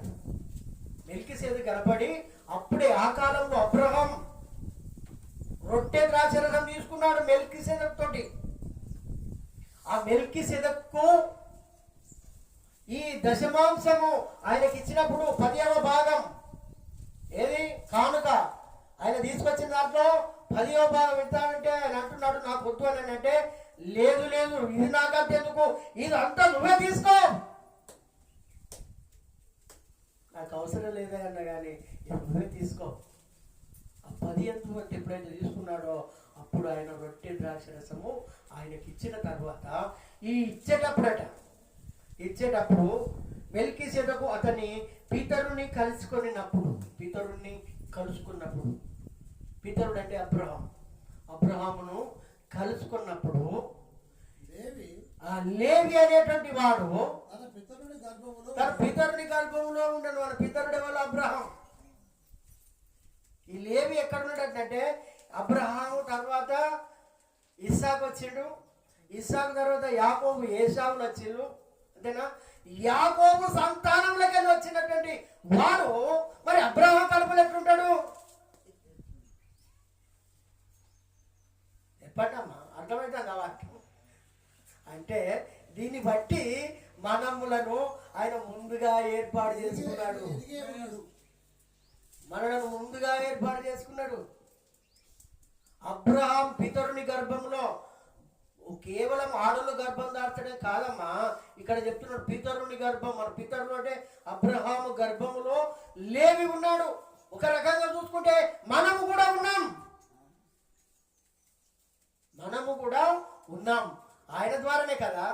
మెల్కీసెదకు కనపడి అప్పుడే ఆ కాలంలో అబ్రహాం రొట్టె ద్రాక్షరసం తీసుకున్నాడు మెల్కీసెదెకు తోటి. ఆ మెల్కీసెదెకు ఈ దశమాంశము ఆయనకి ఇచ్చినప్పుడు 10వ భాగం ఏది కానుక ఆయన తీసుకొచ్చిన దాంట్లో 10వ భాగం ఇస్తానంటే ఆయన అంటున్నాడు నాకు వద్దు అని అంటే, లేదు లేదు ఇది నాకంటే ఎందుకు, ఇది అంతా నువ్వే తీసుకో, నాకు అవసరం లేదే అన్న కానీ నువ్వే తీసుకో. ఆ 10 అంటే ఎప్పుడైతే తీసుకున్నాడో అప్పుడు ఆయన రొట్టె ద్రాక్షరసము ఆయనకి ఇచ్చిన తర్వాత ఈ ఇచ్చేటప్పుడు మెల్కీసెదెకు అతన్ని పీతరుని కలుసుకున్నప్పుడు పీతరుడు అంటే అబ్రహామును కలుసుకున్నప్పుడు లేవి అనేటువంటి వాడు తన పితరుని గర్భంలో ఉండను. మన పితరుడు ఎవరు? అబ్రహాం. ఈ లేవి ఎక్కడున్నాడంటే అబ్రహాము తర్వాత ఇస్సాకు వచ్చిండు, ఇస్సాకు తర్వాత యాకోబు ఏసావులు వచ్చిండు, అంతేనా? యాకోబు సంతానంలోకి వచ్చినటువంటి వాడు మరి అబ్రహాం కడుపులో ఎట్లుంటాడు? చెప్పండమ్మా, అర్థమవుతుంది వాక్యం అంటే. దీన్ని బట్టి మనములను ఆయన ముందుగా ఏర్పాటు చేసుకున్నాడు, మనలను ముందుగా ఏర్పాటు చేసుకున్నాడు. అబ్రహాం పితరుని గర్భంలో కేవలం ఆడలు గర్భం దాల్చడం కాదమ్మా, ఇక్కడ చెప్తున్నాడు పితరుని గర్భం. మన పితరులు అంటే అబ్రహాము గర్భములో లేవి ఉన్నాడు. ఒక రకంగా చూసుకుంటే మనము కూడా ఉన్నాం, ఆయన ద్వారానే కదా,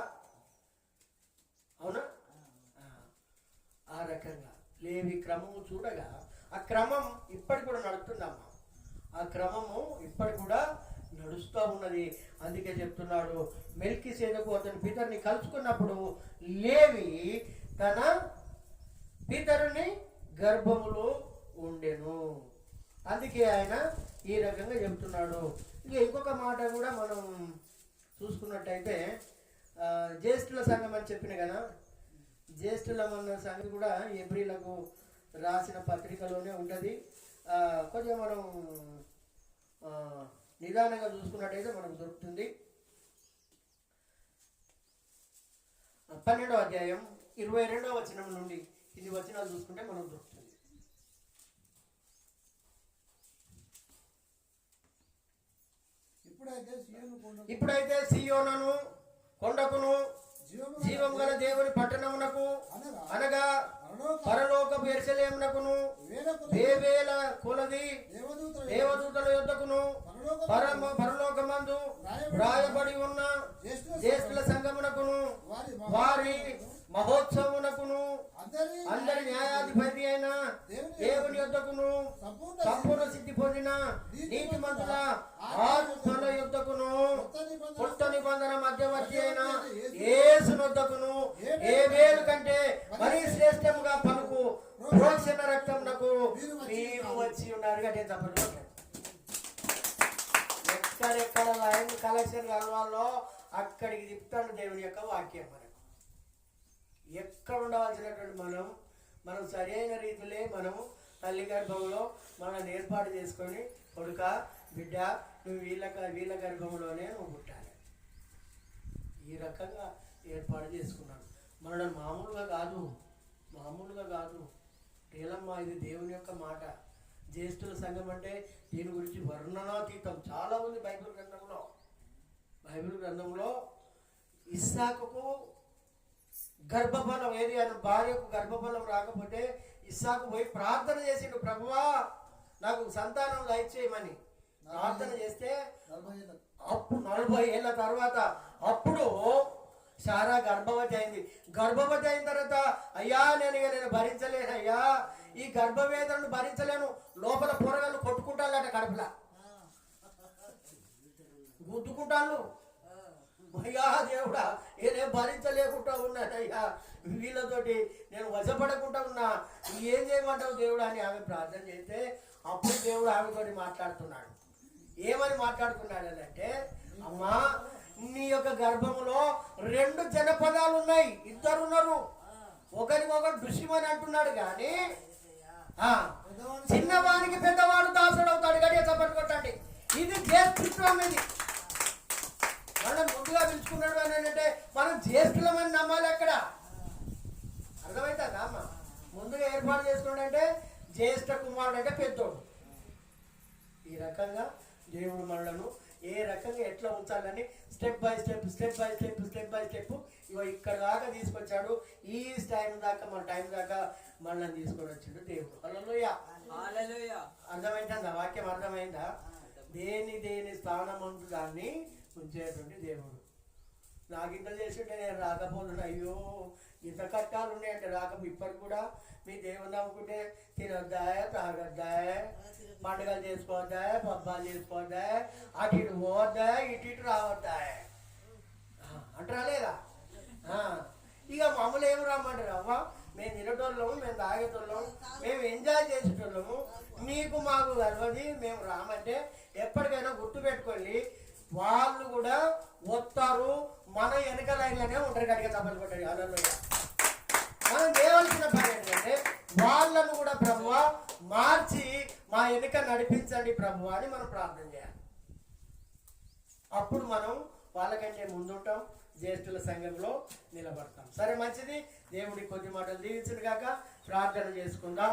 అవునా? ఆ రకంగా లేవి క్రమము చూడగా ఆ క్రమం ఇప్పటి కూడా నడుస్తుందమ్మా, ఆ క్రమము ఇప్పటి కూడా నడుస్తూ ఉన్నది. అందుకే చెప్తున్నాడు మెల్కీసెదెకు అతని పితరుని కలుసుకున్నప్పుడు లేవి తన పితరుని గర్భములో ఉండెను. అందుకే ఆయన ఈ రకంగా చెప్తున్నాడు. ఇక ఇంకొక మాట కూడా మనం చూసుకున్నట్టయితే జ్యేష్ఠుల సంఘం అని చెప్పిన కదా, జ్యేష్ఠుల మన సంఘం కూడా ఎబ్రీలకు రాసిన పత్రికలోనే ఉంటుంది. కొంచెం మనం నిదానంగా చూసుకున్నట్టయితే మనకు దొరుకుతుంది. 12వ అధ్యాయం 22వ వచనం నుండి ఇది వచనాలు చూసుకుంటే మనకు దొరుకుతుంది. ఇప్పుడైతే సియోనును కొండకును జీవం గల దేవుని పట్టణమునకు అనగా పరలోకపు యెరూషలేమునకును వేవేల కొలది దేవదూతల యొద్దకును పరలోకమందు రాయబడి ఉన్న జ్యేష్ఠుల సంఘమునకును వారి మహోత్సవమునకును అందరి న్యాయాధిపతి అయిన దేవుని యొద్దకును సంపూర్ణ సిద్ధి పొందిన నీతిమంతుల ఆత్మల యొద్దకును కొత్త నిబంధన మధ్యవర్తి అయిన యేసునొద్దకును ఏబేలు కంటే మరీ శ్రేష్టముగా పలుకు ప్రోక్షణ రక్తమునకు మీరు వచ్చి ఉన్నారు. అంటే తప్పదు, ఎక్కడెక్కడ లైన్ కలెక్షన్ కలవాలో అక్కడికి తిప్పుతాడు దేవుని యొక్క వాక్యం. మనకు ఎక్కడ ఉండవలసినటువంటి మనం సరైన రీతిలో మనము తల్లి గర్భంలో మనల్ని ఏర్పాటు చేసుకొని కొడుక బిడ్డ నువ్వు వీళ్ళ గర్భంలోనే నువ్వు పుట్టాలి, ఈ రకంగా ఏర్పాటు చేసుకున్నాడు. మనల్ని మామూలుగా కాదు ఏలమ్మా, ఇది దేవుని యొక్క మాట. జ్యేష్ఠుల సంఘం అంటే దీని గురించి వర్ణనాతీతం చాలా ఉంది బైబిల్ గ్రంథంలో. ఇస్సాకుకు గర్భఫలం ఏది అని భార్యకు గర్భఫలం రాకపోతే ఇస్సాకు పోయి ప్రార్థన చేసిండు, ప్రభువా నాకు సంతానం దయచేయమని ప్రార్థన చేస్తే అప్పుడు 40 ఏళ్ళ తర్వాత అప్పుడు సారా గర్భవతి అయింది. గర్భవతి అయిన తర్వాత అయ్యా నేను భరించలేను అయ్యా, ఈ గర్భవేదనను భరించలేను, లోపల పొరగలు కొట్టుకుంటాళ్ళట, కడుపులా గుద్దుకుంటాళ్ళు. అయ్యా దేవుడా నేనే భరించలేకుండా ఉన్నానయ్యా, వీళ్ళతోటి నేను వశపడకుండా ఉన్నా, ఏం చేయమంటావు దేవుడా అని ఆమె ప్రార్థన చేస్తే అప్పుడు దేవుడు ఆమెతోటి మాట్లాడుతున్నాడు. ఏమని మాట్లాడుతున్నాడు అంటే, అమ్మా నీ యొక్క గర్భములో 2 జనపదాలు ఉన్నాయి, ఇద్దరున్నారు, ఒకరికొకరు దుష్మని అంటున్నాడు కానీ చిన్నవానికి పెద్దవాడు దాసుడు అవుతాడు. గడియ చప్పట్లు కొట్టండి. ఇది అవసరం ఇది. మనం ముందుగా పిలుచుకున్నాడు అని అంటే మనం జ్యేష్ఠులమని నమ్మాలి. అక్కడ అర్థమవుతుందా అమ్మ? ముందుగా ఏర్పాటు చేసుకున్నాడు అంటే జ్యేష్ఠ కుమారుడు అంటే పెద్దోడు. ఈ రకంగా దేవుడు మనలను ఏ రకంగా ఎట్లా ఉంచాలని స్టెప్ బై స్టెప్ ఇగో ఇక్కడ దాకా తీసుకొచ్చాడు. ఈ టైం దాకా మన టైం దాకా మనల్ని తీసుకొని వచ్చాడు దేవుడు. హల్లెలూయా. అర్థమైందా? వాక్యం అర్థమైందా? దేని స్థానం దాన్ని ఉంచేటువంటి దేవుడు. నాకు ఇంత చేస్తుంటే నేను రాకపోతున్నా, అయ్యో ఇంత కట్టాలు ఉన్నాయంటే ఇప్పటికి కూడా మీ దేవుని నమ్ముకుంటే తినొద్దా, తాగొద్దా, పండుగలు చేసుకోవద్దా, పబ్బాలు చేసుకోవద్దా, అటు ఇటు పోవద్దా, ఇటు రావద్దా అంటారా లేదా? ఇక మమ్మల్ని ఏమి రమ్మంటారు? అవ్వ మేము తినేటోళ్ళము, మేము తాగేటోళ్ళము, మేము ఎంజాయ్ చేసేటోళ్ళము, మీకు మాకు కలవది, మేము రామంటే ఎప్పటికైనా గుర్తుపెట్టుకోండి, వాళ్ళు కూడా వస్తారు, మన వెనక లైన్లోనే ఉంటారు. గడిగా తప్పలు కొట్టాడు. హల్లెలూయా. మనం చేయవలసిన పని ఏంటంటే వాళ్ళను కూడా ప్రభువా మార్చి మా వెనుక నడిపించండి ప్రభువా అని మనం ప్రార్థన చేయాలి. అప్పుడు మనం వాళ్ళకంటే ముందుంటాం, జ్యేష్ఠుల సంఘంలో నిలబడతాం. సరే, మంచిది. దేవుడి కొద్ది మాటలు దీవించును గాక. ప్రార్థన చేసుకుందాం.